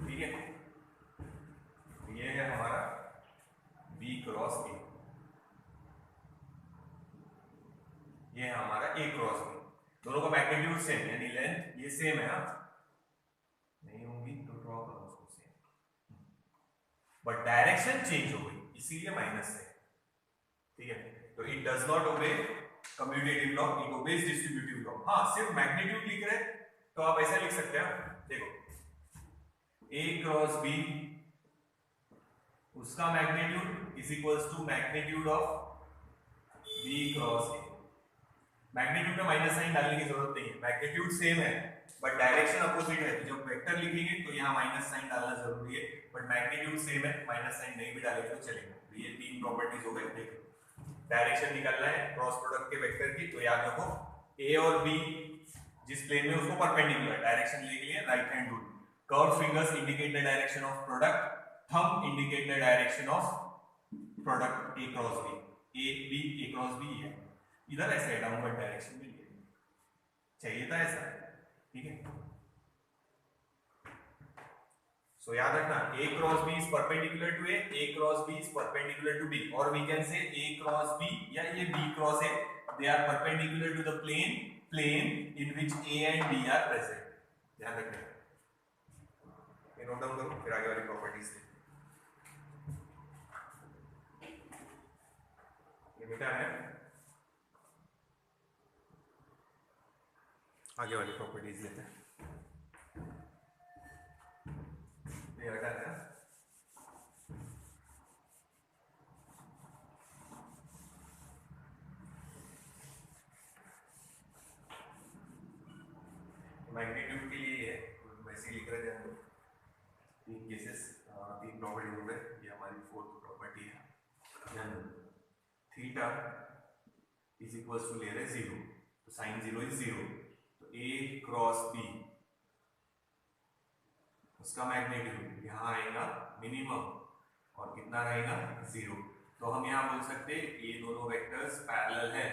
ठीक है, ये है हमारा b क्रॉस a, ये है हमारा ए क्रॉस बी, दोनों का मैग्नीट्यूड सेम यानी लेंथ ये सेम है, नहीं होंगी तो ड्रॉ करो उसको सेम, बट डायरेक्शन चेंज हो गई इसीलिए माइनस है, ठीक है। तो it does not obey commutative law, it obeys distributive law. हाँ सिर्फ मैग्नीट्यूड लिख रहे तो आप ऐसा लिख सकते हैं, देखो ए क्रॉस बी उसका magnitude is equals to magnitude of B cross A. Magnitude में माइनस साइन डालने की जरूरत नहीं है, मैग्नीट्यूड सेम है बट डायरेक्शन अपोजिट है, तो जब वेक्टर लिखेंगे तो यहाँ माइनस साइन डालना जरूरी है, बट मैग्नीट्यूड सेम है, माइनस साइन नहीं भी डालेंगे तो चलेगा। तो ये तीन प्रॉपर्टीज हो गई। देखो डायरेक्शन निकालना है क्रॉस प्रोडक्ट के वेक्टर की, तो याद रखो ए और बी जिस प्लेन में उसको परपेंडिकुलर, डायरेक्शन लिख लिए right hand rule. Curved fingers indicate the direction of product, thumb indicate the direction of product A cross B, A B A cross B है, इधर ऐसे डाउनवर्ड डायरेक्शन में लिए चाहिए था ऐसा, ठीक है। सो याद रखना A cross B is perpendicular to A cross B is perpendicular to B, और we can say A cross B या ये B cross A, they are perpendicular to the plane in which A and B are present. ध्यान रखना, ये note down करो फिर आगे वाली प्रॉपर्टीज देखो। ये बेटा है आगे वाली प्रॉपर्टीज लेते हैं, ये हटा है मैग्नीट्यूड के लिए है, वैसे लिख रहे थे हम लोग तीन केसेस, तीन प्रॉपर्टी हो गए, ये हमारी फोर्थ प्रॉपर्टी है। थीटा इज इक्वल्स टू ले रहे जीरो, तो साइन जीरो इज जीरो, तो ए क्रॉस बी उसका मैग्नीट्यूड यहाँ आएगा मिनिमम और कितना रहेगा जीरो, तो हम यहाँ बोल सकते हैं ये दोनों वेक्टर्स पैरेलल है,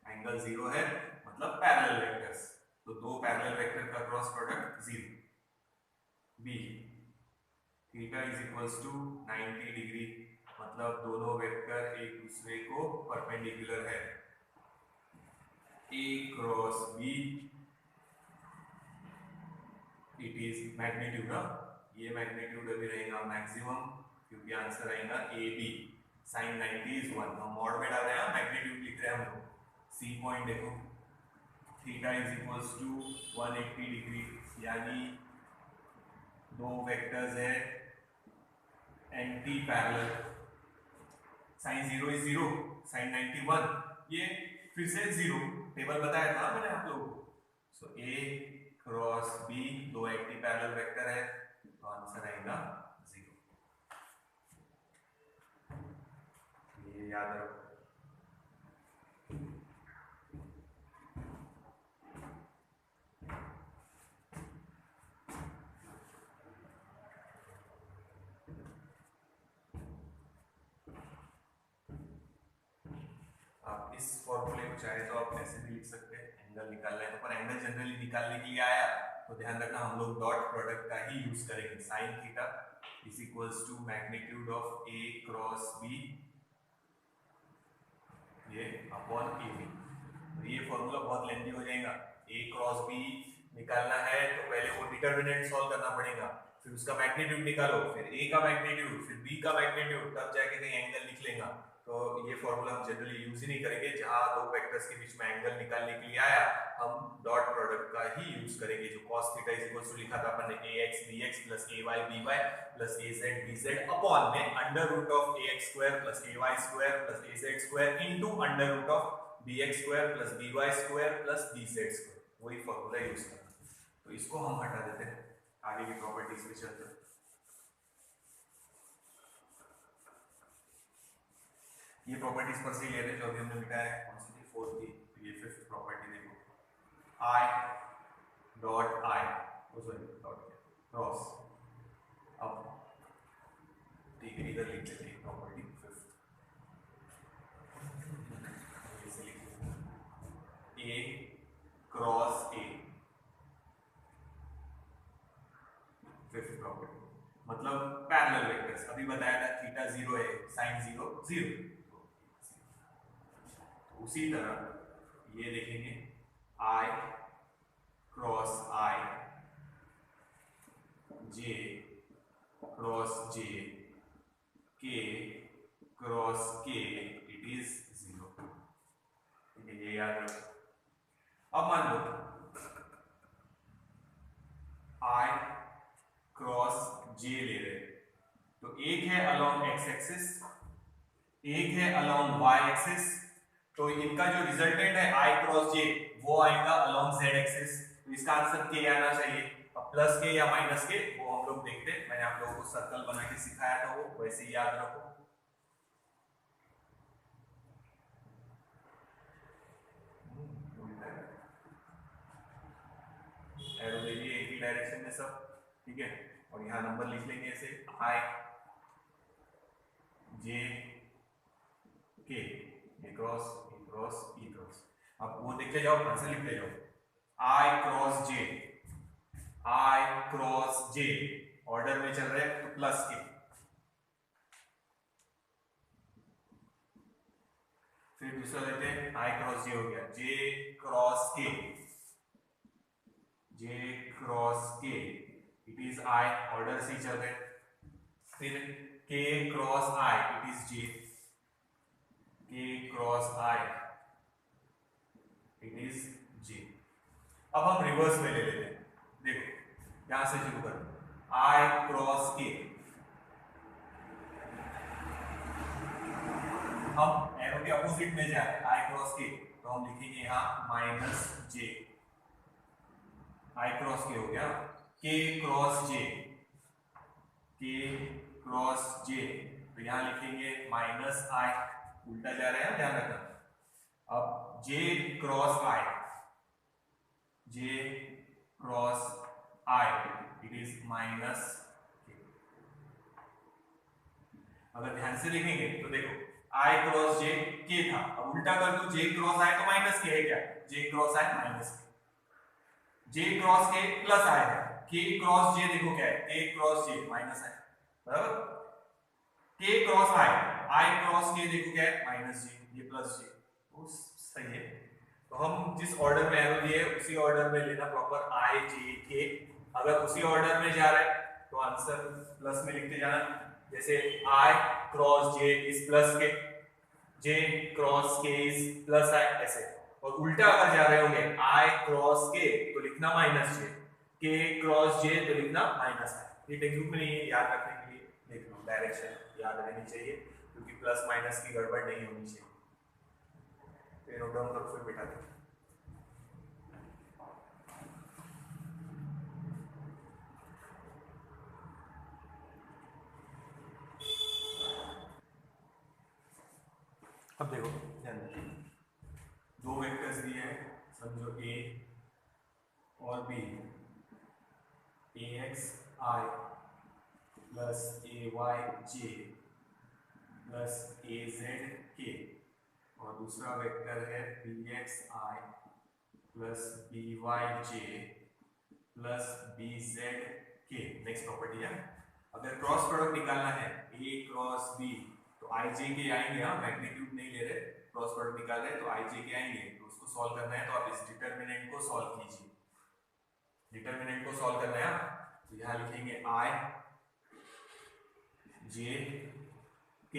एंगल जीरो है मतलब पैरेलल वेक्टर्स, तो दो पैरेलल वेक्टर का क्रॉस प्रोडक्ट जीरो। बी theta is equals to 90 degree मतलब दोनों वेक्टर एक दूसरे को परपेंडिकुलर है, A cross B it is magnitude, ये मैग्नीट्यूड अभी रहेगा मैक्सिमम क्योंकि आंसर आएगा ए बी, साइन 90 इज 1, हम मॉड में डाल रहे हैं मैग्नीट्यूड लिख रहे हैं हम लोग। सी पॉइंट देखो theta is equals to 180 degree यानी दो वेक्टर्स है anti parallel, sine zero is zero, sine 91 ये फिर से जीरो, टेबल बताया था मैंने आप लोगों को। सो ए क्रॉस बी दो एंटी पैरेलल वेक्टर है तो आंसर आएगा जीरो, ये याद रखो। आप इस फॉर्मूले को चाहे तो आप ऐसे भी लिख सकते हैं, एंगल निकालना है तो, पर एंगल जनरली निकालने के लिए आया तो ध्यान रखना हम लोग डॉट प्रोडक्ट का ही यूज करेंगे, sine theta is equals to magnitude of A cross B ये अपॉन ए बी। तो ये फॉर्मूला बहुत लेंथी हो जाएगा, ए क्रॉस बी निकालना है तो पहले वो डिटर्मिनेंट सॉल्व करना पड़ेगा, फिर उसका मैग्नीट्यूड निकालो, फिर ए का मैग्नीट्यूड, फिर बी का मैग्नीट्यूड, तब जाके कहीं एंगल निकलेगा। तो ये फॉर्मूला हम जनरली यूज ही नहीं करेंगे, जहां दो वेक्टर्स के बीच में एंगल निकालने के लिए आया हम डॉट प्रोडक्ट का ही यूज करेंगे, जो cos theta is equal to लिखा था अपन ने ax bx plus ay by plus az bz upon में under root of ax square plus ay square plus az square into under root of bx square plus by square plus bz square, वही formula use करना। तो इसको हम हटा देते हैं, आगे की प्रॉपर्टीज पे चलते हैं। ये प्रॉपर्टीज पर से ले रहे जो अभी हमने मिटाया है, कौन सी थी फोर्थ की, तो ये फिफ्थ प्रॉपर्टी देखो I dot I sorry dot cross, अब ठीक है इधर लिख लेते हैं प्रॉपर्टी फिफ्थ, ऐसे लिख ए क्रॉस ए फिफ्थ प्रॉपर्टी मतलब पैरेलल वेक्टर्स, अभी बताया था थीटा जीरो है साइन जीरो जीरो, उसी तरह ये देखेंगे I cross I, J cross J, K cross K, it is 0। ठीक है, ये याद रखो। अब मान लो I क्रॉस J ले रहे, तो एक है अलोंग x एक्सिस, एक है अलोंग y एक्सिस, तो इनका जो रिजल्टेंट है I क्रॉस J वो आएगा अलोंग z एक्सिस, तो इसका आंसर K आना चाहिए। अब प्लस के या माइनस के वो हम लोग देखते हैं, मैंने आप लोगों को सर्कल बना के सिखाया था, वो वैसे ही याद रखो। एरो देखिए एक ही डायरेक्शन में सब, ठीक है, और यहाँ नंबर लिख लेंगे ऐसे I J K, A cross E cross. अब वो देखते जाओ, आंसर लिखते जाओ, I क्रॉस J ऑर्डर में चल रहे हैं तो प्लस के, फिर दूसरा लेते हैं I क्रॉस J हो गया, J cross K, it is I, order से चल रहे। फिर K cross I, it is J, K cross I, it is J। अब हम रिवर्स में ले लेते हैं, देखो यहां से शुरू करो, I क्रॉस K, हम एरो के अपोजिट में जा रहे हैं, I क्रॉस K, तो हम लिखेंगे यहाँ minus J, I cross K हो गया, K क्रॉस J, तो यहाँ लिखेंगे माइनस I, उल्टा जा रहे हैं, ध्यान रखना। अब J cross I, it is minus K। अगर ध्यान से देखेंगे तो देखो I क्रॉस J K था, अब उल्टा कर दो, J क्रॉस I तो माइनस K है क्या, J cross I minus K, J cross K plus I है, K क्रॉस J देखो क्या है, K cross J minus I, बराबर, K cross I cross K देखो क्या है, माइनस J, ये प्लस J, तो सही है। तो हम जिस ऑर्डर में एरो दिए उसी ऑर्डर में लेना प्रॉपर, I J K, अगर उसी ऑर्डर में जा रहा है तो आंसर प्लस में लिखते जाना, जैसे I cross J is plus K, J cross K is plus I, ऐसे। और उल्टा अगर जा रहे होंगे I क्रॉस K तो लिखना minus J, K cross J तो लिखना माइनस I। ये टेक्निक में नहीं है, याद रखने के लिए देख लो, डायरेक्शन याद रहनी चाहिए क्योंकि प्लस माइनस की गड़बड़ नहीं होनी चाहिए। फिर नोट डाउन करो, फिर बिठा दो। अब देखो ध्यान रखिए, दो वेक्टर्स दिए हैं, समझो A और B, AXI plus AYJ plus AZK, और दूसरा वेक्टर है BXI plus BYJ plus BZK। Next property है, अगर क्रॉस प्रोडक्ट निकालना है A क्रॉस B तो IJ के आएंगे, हाँ मैग्नीट्यूड नहीं ले रहे, क्रॉस प्रोडक्ट निकाल रहे हैं तो IJ के आएंगे, तो उसको सॉल्व करना है तो आप इस डिटरमिनेंट को सॉल्व कीजिए, डिटरमिनेंट को सॉल्व करना है, तो यहाँ लिखेंगे I J K।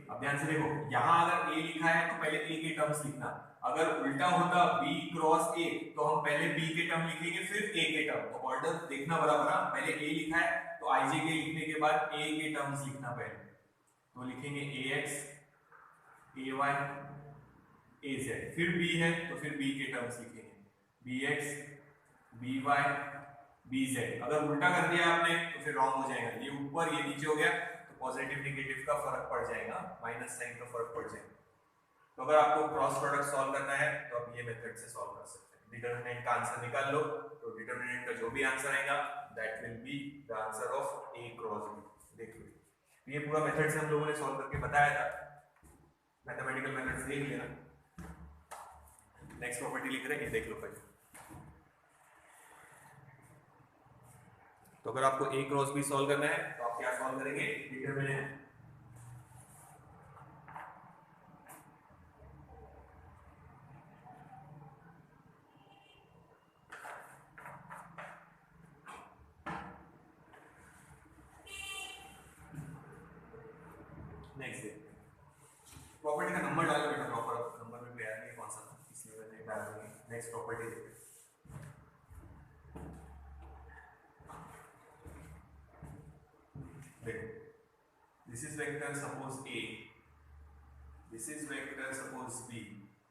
अब ध्यान से देखो, यहाँ अगर A लिखा है तो पहले A के टर्म्स लिखना, अगर उल्टा होता B क्रॉस A तो हम पहले B के टर्म लिखेंगे फिर A के टर्म, तो ऑर्डर देखना बराबर, पहले A लिखा है तो IJ के लिखने के बाद A के टर्म्स लिखना पहले, तो लिखेंगे AX AY AZ, फिर B है तो फिर B के टर्म्स लिखेंगे BX BY BZ। अगर उल्टा कर दिया आपने तो फिर रॉन्ग हो जाएगा, ये ऊपर ये नीचे हो गया तो पॉजिटिव नेगेटिव का फर्क पड़ जाएगा, माइनस साइन का फर्क पड़ जाएगा। तो अगर आपको क्रॉस प्रोडक्ट सॉल्व करना है तो आप ये मेथड से सॉल्व कर सकते हैं, डिटरमिनेंट का आंसर निकाल लो, तो डिटरमिनेंट का जो भी आंसर आएगा that will be the answer of A cross B। देख लो, ये पूरा मेथड से हम लोगों ने सॉल्व करके बताया था, मैथमेटिकल मेथड्स देख लेना। नेक्स्ट प्रॉपर्टी लिख रहे हैं, ये देख लो पहले। तो अगर आपको A क्रॉस B सॉल्व करना है तो आप क्या सॉल्व करेंगे, डिटरमिनेंट नेक्स्ट प्रॉपर्टी देखते हैं। देखो, this is vector suppose A, this is vector suppose B,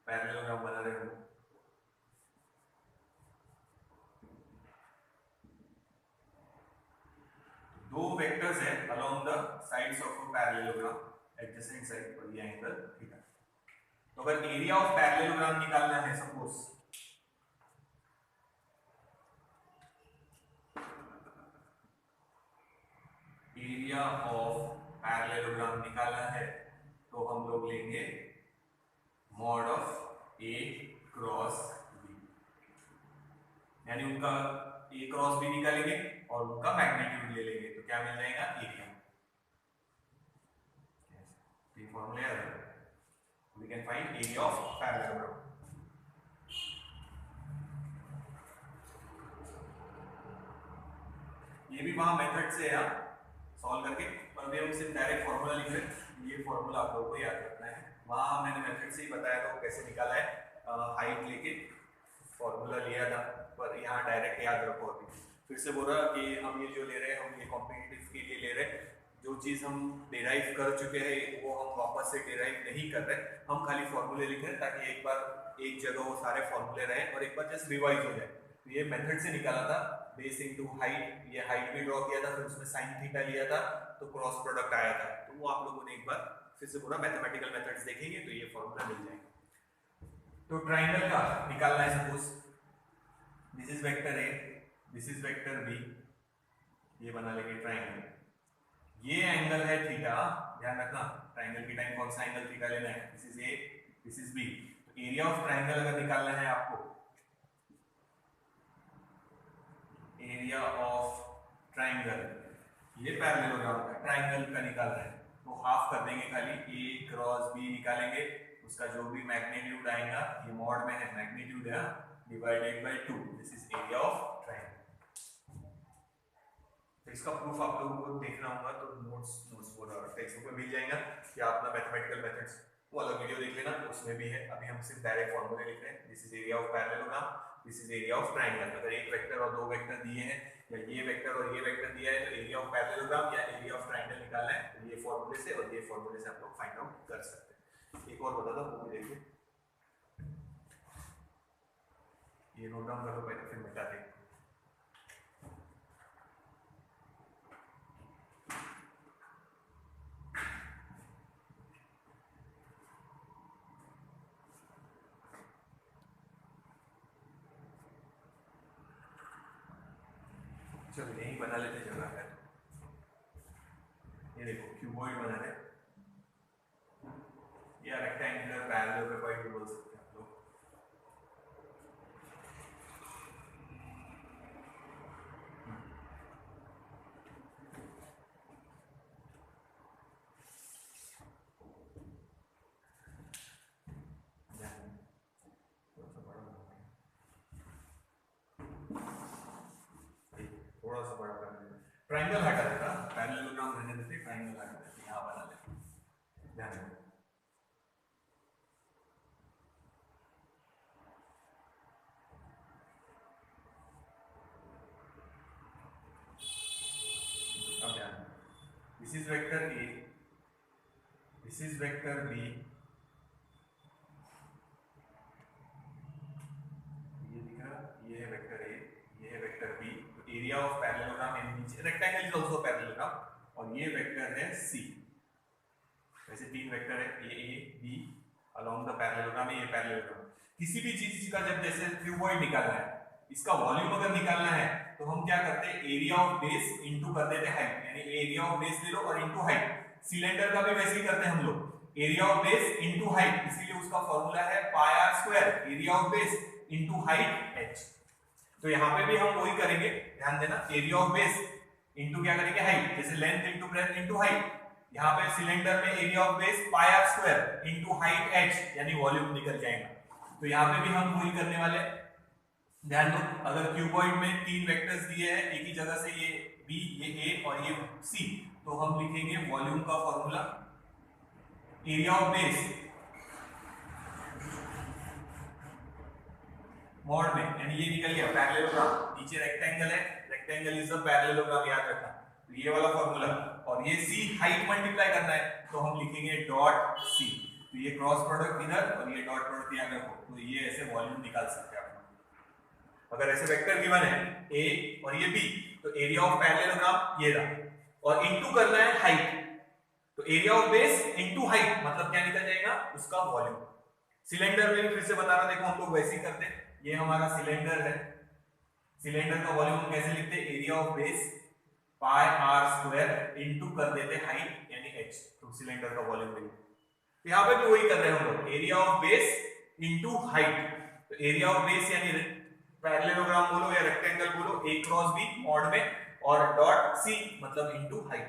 parallelogram बना रहे हो। दो वेक्टर्स है along the sides of a parallelogram, adjacent side, और ये एंगल थीटा। तो अगर एरिया ऑफ पैरेललोग्राम निकालना है, सपोज एरिया ऑफ पैरेललोग्राम निकालना है, तो हम लोग लेंगे mod of A cross B, यानी उनका ए क्रॉस बी निकालेंगे और उनका मैग्नीट्यूड ले लेंगे, तो क्या मिल जाएगा, एरिया। ये फॉर्मूला है, we can find area of parallelogram. ये भी वहां मेथड से है सॉल्व करके, पर अभी हम सिर्फ डायरेक्ट फॉर्मूला लिख रहे हैं। ये फॉर्मूला आप लोगों को याद रखना है। वहां मैंने मेथड से ही बताया था कैसे निकाला है, हाइट लेके फॉर्मूला लिया था, पर यहाँ डायरेक्ट याद रखो। अभी फिर से बोल रहा कि हम ये जो ले रहे हैं, हम ये कॉम्पिटिटिव के लिए ले रहे हैं। जो चीज़ हम डिराइव कर चुके हैं वो हम वापस से डिराइव नहीं कर रहे, हम खाली फॉर्मूले लिख रहे हैं, ताकि एक बार एक जगह वो सारे फॉर्मूले रहे और एक बार जस्ट रिवाइज हो जाए। तो ये मेथड से निकाला था, बेस इनटू हाइट, ये हाइट भी ड्रॉ किया था, फिर उसमें साइन थीटा लिया था, तो क्रॉस प्रोडक्ट आया था। तो वो आप लोगों ने एक बार फिर से पूरा मैथमेटिकल मेथड्स देखेंगे तो ये फॉर्मूला मिल जाएगा। तो ट्राइंगल का निकालना है, suppose this is vector A, this is vector B, ये बना लेंगे ट्राइंगल। ये एंगल है थीटा, ध्यान रखना ट्राइंगल के टाइम कौन सा एंगल थीटा लेना है, this is A, this is B. तो एरिया ऑफ ट्राइंगल अगर निकालना है आपको, एरिया ऑफ ट्राइंगल, ये पैरेललोग्राम का ट्राइंगल का निकालना है, तो हाफ कर देंगे, खाली ए क्रॉस बी निकालेंगे, उसका जो भी मैग्नीट्यूड आएगा, ये मॉड में है मैग्नीट्यूड है, divided bye 2, this is area of triangle. इसका प्रूफ आप लोगों को देखना होगा तो नोट्स टेक्स्ट बुक में मिल जाएगा, या अपना मैथमेटिकल मेथड्स वो अलग वीडियो देख लेना, उसमें भी है। अभी हम सिर्फ डायरेक्ट फॉर्मूले लिख रहे हैं, this is area of parallelogram, this is area of triangle. अगर एक वेक्टर और दो वेक्टर दिए हैं, या ये वेक्टर और ये वेक्टर दिया है, तो एरिया ऑफ पैरेललोग्राम या एरिया ऑफ ट्राइंगल निकालना है, तो ये फॉर्मूले से और ये फॉर्मूले से आप लोग फाइंड आउट कर सकते हैं। एक और बता दो, वो भी देखिए, ये नोट डाउन करो पहले, फिर मिटा देंगे। चलो यही बना लेते जगह है। ये देखो क्यूबॉइड बना रहे, या रेक्टेंगुलर पैरेललोग्राम भी बोल सकते हैं आप लोग। थोड़ा सा बड़ा कर देते, ट्राइंगल हटा देता, पैरेललोग्राम रहने देते, ट्राइंगल हटा देते, यहाँ बना लेते, ध्यान रखो। अब ध्यान, this is vector A, this is vector B, ये दिख रहा, ये है वेक्टर ए, ये है vector B. Area of parallelogram in नीचे रेक्टेंगल इज आल्सो पैरेललोग्राम, और ये वेक्टर है सी। वैसे तीन वेक्टर है, A B along the parallelogram, ये पैरेललोग्राम। किसी भी चीज का जब जैसे क्यूबॉइड निकालना है, इसका वॉल्यूम अगर निकालना है, तो हम क्या करते हैं, एरिया ऑफ बेस इनटू कर देते हैं हाइट, यानी एरिया ऑफ बेस ले लो और इनटू हाइट। सिलेंडर का भी वैसे ही करते हैं हम लोग, area of base into height, इसीलिए उसका फॉर्मूला है pi are square, area of base into height h। तो यहाँ पे भी हम वही करेंगे, ध्यान देना, एरिया ऑफ बेस इनटू क्या करेंगे, हाइट, जैसे length into breadth into height. यहाँ पे सिलेंडर में area of base pi are square into height h, यानी वॉल्यूम निकल जाएगा। तो यहाँ पे भी हम वही करने वाले हैं। ध्यान दो, अगर क्यूबॉइड में तीन वेक्टर्स दिए हैं, एक ही जगह से, ये b, ये a और ये c, तो हम लिखेंगे वॉल्यूम का formula, area of base mod में, यानी ये निकल गया पैरेललोग्राम, नीचे रेक्टेंगल है, रेक्टेंगल इज द पैरेललोग्राम, याद रखना। तो ये वाला फॉर्मूला, और ये सी हाइट मल्टीप्लाई करना है तो हम लिखेंगे डॉट सी। तो ये क्रॉस प्रोडक्ट इधर और ये डॉट प्रोडक्ट यहाँ रखो, तो ये ऐसे वॉल्यूम निकाल सकते हैं आप। अगर ऐसे वेक्टर गिवन है ए और ये बी, तो एरिया ऑफ पैरेललोग्राम ये रहा, और इनटू करना है हाइट, तो area of base into height मतलब क्या निकल जाएगा, उसका वॉल्यूम। सिलेंडर में फिर से बता रहा, देखो हम लोग वैसे ही करते, ये हमारा सिलेंडर है, सिलेंडर का वॉल्यूम हम कैसे लिखते, area of base pi are square into कर देते हाइट यानी h, तो सिलेंडर का वॉल्यूम मिलेगा। तो यहाँ पे भी वही कर रहे हैं हम लोग, area of base into height, तो एरिया ऑफ बेस यानी पैरेललोग्राम बोलो या रेक्टेंगल बोलो, a क्रॉस b मॉड में, और डॉट c मतलब इनटू हाइट,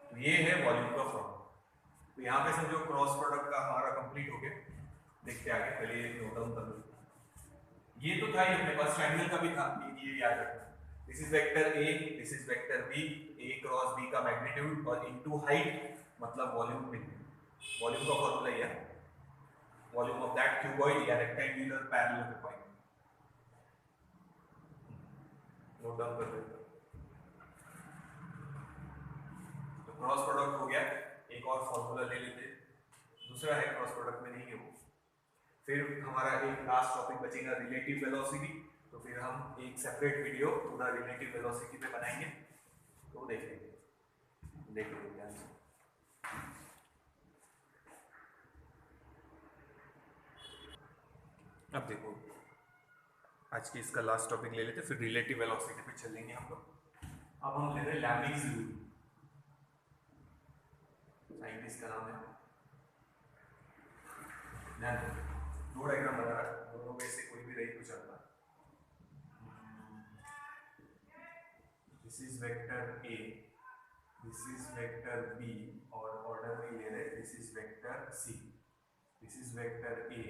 तो ये है वॉल्यूम का फॉर्मूला। तो यहाँ पे समझो क्रॉस प्रोडक्ट का हमारा कंप्लीट हो गया, देखते आगे, पहले ये नोट डाउन कर लो। ये तो था ही अपने पास, ट्रायंगल का भी था, ये याद रखना, this is vector a, this is vector b, a cross b का मैग्नीट्यूड और इनटू हाइट मतलब वॉल्यूम में, वॉल्यूम का फॉर्मूला ये है, वॉल्यूम ऑफ दैट क्यूबॉइड या रेक्टेंगुलर पैरेललोग्राम। नोट डाउन कर लेते, तो क्रॉस प्रोडक्ट हो गया, एक और फॉर्मूला ले लेते, दूसरा है क्रॉस प्रोडक्ट में नहीं है वो। फिर हमारा एक लास्ट टॉपिक बचेगा रिलेटिव वेलोसिटी, तो फिर हम एक सेपरेट वीडियो पूरा रिलेटिव वेलोसिटी पे बनाएंगे, तो देख लेंगे, देख लो ध्यान से। अब देखो आज की इसका लास्ट टॉपिक ले लेते, फिर रिलेटिव वेलोसिटी पे चलेंगे हम लोग। अब हम ले रहे हैं लैम्बिग्स रूल, साइंटिस्ट का नाम है, ध्यान दो, दो डायग्राम बना रहा है, दोनों में से कोई भी रही तो चलता। This is vector A, this is vector B, और ऑर्डर में ले रहे this is vector C, this is vector A,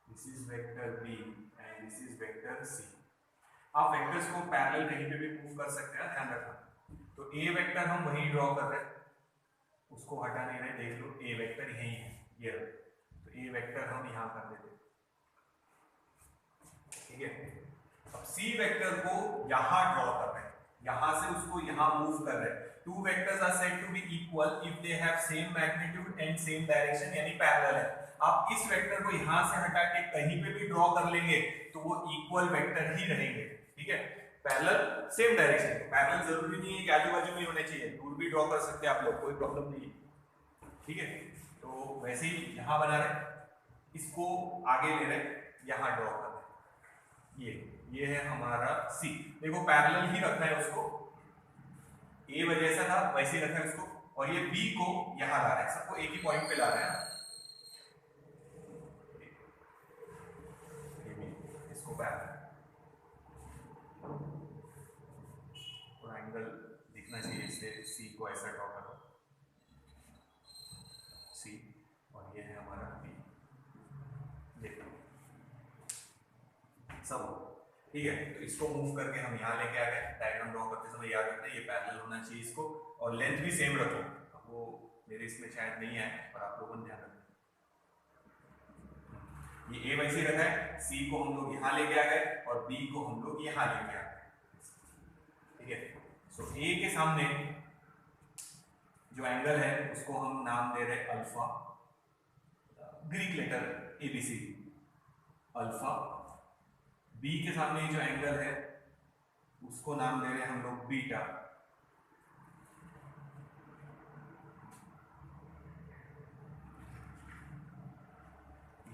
this is vector B and this is vector C. आप वेक्टर्स को पैरेलल कहीं पे भी मूव कर सकते हैं, ध्यान रखना। तो ए वेक्टर हम वहीं ड्रॉ कर रहे हैं, उसको हटा नहीं रहे, देख लो ए वेक्टर यहीं है, ये तो ए वेक्टर हम यहाँ कर देते, ठीक है। अब सी वेक्टर को यहाँ ड्रॉ कर रहे हैं, यहाँ से उसको यहाँ मूव कर रहे हैं। Two vectors are said to be equal if they have same magnitude and same direction, यानी पैरेलल है। आप इस वेक्टर को यहाँ से हटा के कहीं पे भी ड्रॉ कर लेंगे तो वो इक्वल वेक्टर ही रहेंगे, ठीक है। पैरेलल सेम डायरेक्शन, पैरेलल जरूरी नहीं है कि आजू बाजू में होने चाहिए, दूर भी ड्रॉ कर सकते हैं आप लोग, कोई प्रॉब्लम नहीं है, ठीक है। तो वैसे ही यहाँ बना रहे, इसको आगे ले रहे, यहाँ ड्रॉ कर रहे, ये है हमारा सी, देखो पैरेलल ही रखना है उसको, ए वजह से था वैसे ही रखा है उसको, और ये बी को यहाँ ला रहा है, सबको एक ही पॉइंट पे ला रहा है, इसको पैरेलल, थोड़ा एंगल दिखना चाहिए, इससे सी को ऐसा ड्रॉ करो, सी, और ये है हमारा बी, देखो सब, ठीक है। तो इसको मूव करके हम यहाँ लेके आ गए, डायग्राम ड्रॉ करते समय याद रखना ये पैरेलल होना चाहिए इसको, और लेंथ भी सेम रखो, अब वो मेरे इसमें शायद नहीं है पर आप लोगों ने ध्यान रखना, ये ए वैसे रखा है, सी को हम लोग यहाँ लेके आ गए और बी को हम लोग यहाँ लेके आ गए, ठीक है। सो ए के सामने जो एंगल है उसको हम नाम दे रहे alpha, Greek letter A B C, alpha. B के सामने जो एंगल है उसको नाम दे रहे हैं हम लोग बीटा,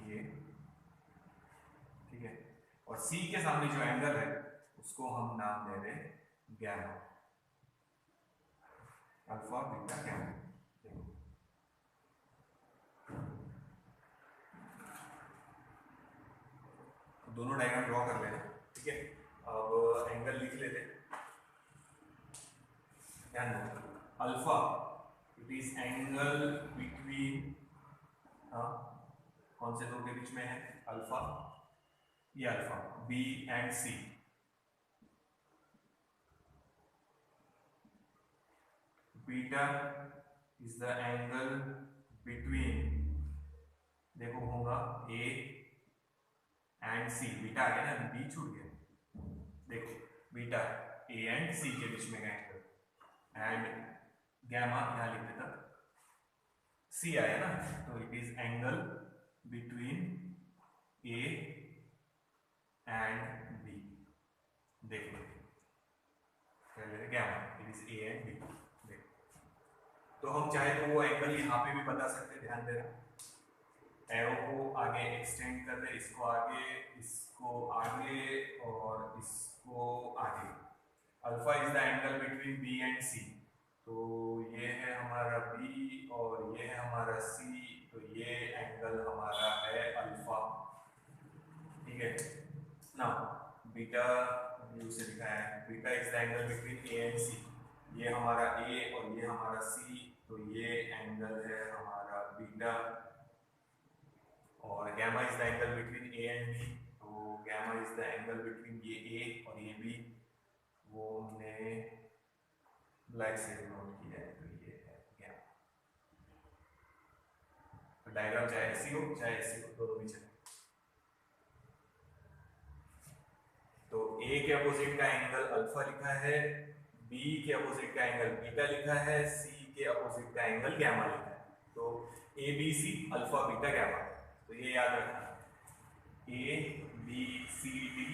ये, ठीक है। और सी के सामने जो एंगल है उसको हम नाम दे रहे हैं गैमा, अल्फा बीटा गैमा। दोनों डायग्राम ड्रॉ कर लेना, ठीक है। अब एंगल लिख लेते, ध्यान दो, alpha it is angle between, कौन से दो के बीच में है, अल्फा, ये alpha, B and C, beta is the angle between, देखो होगा ए एंड सी, बीटा आ गया ना, बी छूट गया, देखो बीटा ए एंड सी के बीच में का एंगल, एंड गैमा यहाँ लिख देता, सी आया ना, तो it is angle between A and B, देखो gamma it is A and B, देखो। तो हम चाहे तो वो एंगल यहाँ पे भी बता सकते हैं, ध्यान देना, एरो को आगे एक्सटेंड कर दे, इसको आगे और इसको आगे। Alpha is the angle between B and C, तो ये है हमारा बी और ये है हमारा सी, तो ये एंगल हमारा है अल्फा, ठीक है ना। बीटा ब्लू से लिखा है, beta is the angle between A and C, ये हमारा ए और ये हमारा सी, तो ये एंगल है हमारा बीटा, और gamma is the angle between A and B, तो gamma is the angle between ये ए और ये बी, वो हमने ब्लैक से नोट किया है, तो ये है गैमा। तो डायग्राम चाहे ऐसी हो चाहे ऐसी हो, दोनों भी चले। तो ए के अपोजिट का एंगल अल्फा लिखा है, बी के अपोजिट का एंगल बीटा लिखा है, सी के अपोजिट का एंगल गैमा लिखा है, तो A B C alpha beta gamma, तो ये याद रखना, ए बी सी डी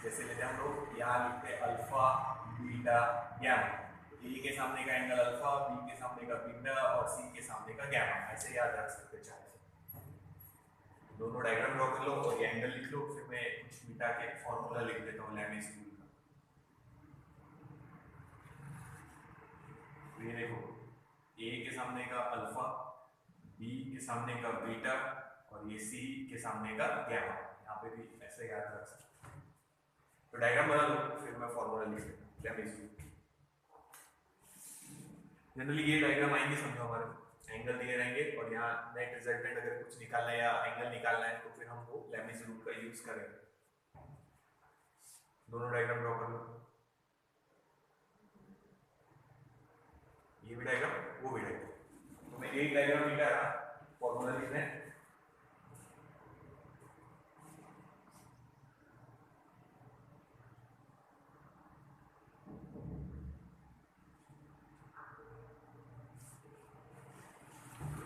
जैसे लेते हैं हम लोग, यहाँ लिखते हैं अल्फा बीटा गैमा, ए के सामने का एंगल अल्फा, बी के सामने का बीटा और सी के सामने का गैमा, ऐसे याद रख सकते चाहे। दोनों डायग्राम ड्रॉ कर लो और ये एंगल लिख लो, फिर मैं कुछ बीटा के फॉर्मूला लिख देता हूँ लैमिस रूल का। तो ये देखो, ए के सामने का अल्फा, बी के सामने का बीटा और ये सी के सामने का गैमा, यहाँ पे भी ऐसे याद रख सकते हैं। तो डायग्राम बना लो, फिर मैं फॉर्मूला लिख देता हूँ लैमिस रूल। जनरली ये डायग्राम आएंगे, समझो हमारे एंगल दिए रहेंगे और यहाँ नेट रिजल्टेंट अगर कुछ निकालना है या एंगल निकालना है तो फिर हम वो लैमिस रूल का यूज करेंगे। दोनों डायग्राम ड्रॉ कर लो, ये भी डायग्राम वो भी डायग्राम, तो मैं एक डायग्राम लिखा रहा, फॉर्मूला लिखना है।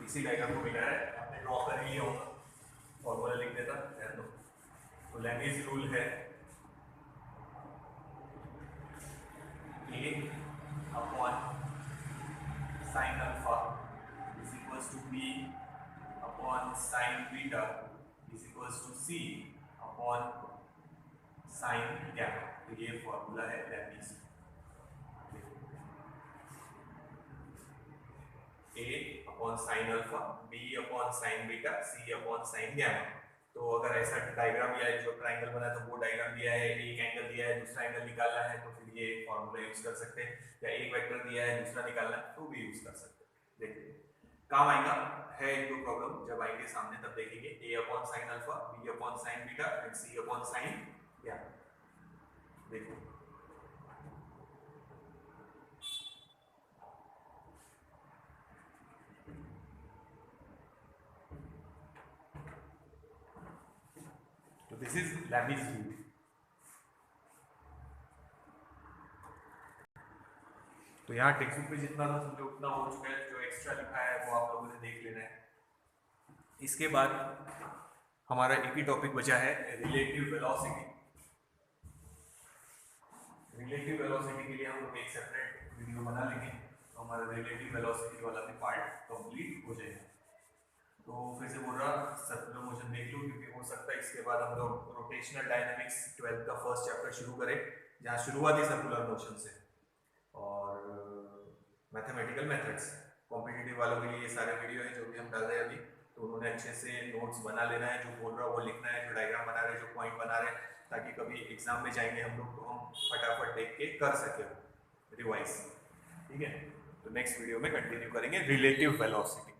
इसी डायग्राम को मिला है, आपने ड्रॉ कर लिया होगा, फॉर्मूला लिख देता, ध्यान दो। तो लैमिस रूल है A upon sine alpha is equals to B upon sine beta is equals to C upon sine gamma, तो ये फॉर्मूला है Lami's. A upon sine alpha, B upon sine beta, C upon sine gamma. तो अगर ऐसा diagram या जो triangle बना है तो वो डायग्राम दिया है, एक एंगल दिया है, दूसरा एंगल निकालना है तो फिर ये फॉर्मूला यूज कर सकते हैं, या एक वेक्टर दिया है दूसरा निकालना है तो भी यूज कर सकते हैं। देखिए काम आएगा, है एक दो प्रॉब्लम जब आएंगे सामने तब देखेंगे। A upon sine alpha, B upon sine beta and C upon sine gamma. देखो दिस इज लैमिस रूल। तो यहाँ टेक्स्ट बुक में जितना था समझो उतना हो चुका है, जो एक्स्ट्रा लिखा है वो आप लोगों ने देख लेना है। इसके बाद हमारा एक ही टॉपिक बचा है, रिलेटिव वेलोसिटी। रिलेटिव वेलोसिटी के लिए हम लोग एक सेपरेट वीडियो बना लेंगे, तो हमारा रिलेटिव वेलोसिटी वाला भी पार्ट कंप्लीट हो जाएगा। तो फिर से बोल रहा, सर्कुलर मोशन देख लो, क्योंकि हो सकता है इसके बाद हम लोग रोटेशनल डायनामिक्स 12th का फर्स्ट चैप्टर शुरू करें, जहाँ शुरुआती सर्कुलर मोशन से, और मैथमेटिकल मेथड्स कॉम्पिटिटिव वालों के लिए ये सारे वीडियो है जो भी हम डाल रहे हैं अभी। तो उन्होंने अच्छे से नोट्स बना लेना है, जो बोल रहा है वो लिखना है, जो डायग्राम बना रहे हैं, जो पॉइंट बना रहे हैं, ताकि कभी एग्जाम में जाएंगे हम लोग तो हम फटाफट देख के कर सके रिवाइज। ठीक है, तो नेक्स्ट वीडियो में कंटिन्यू करेंगे रिलेटिव वेलोसिटी।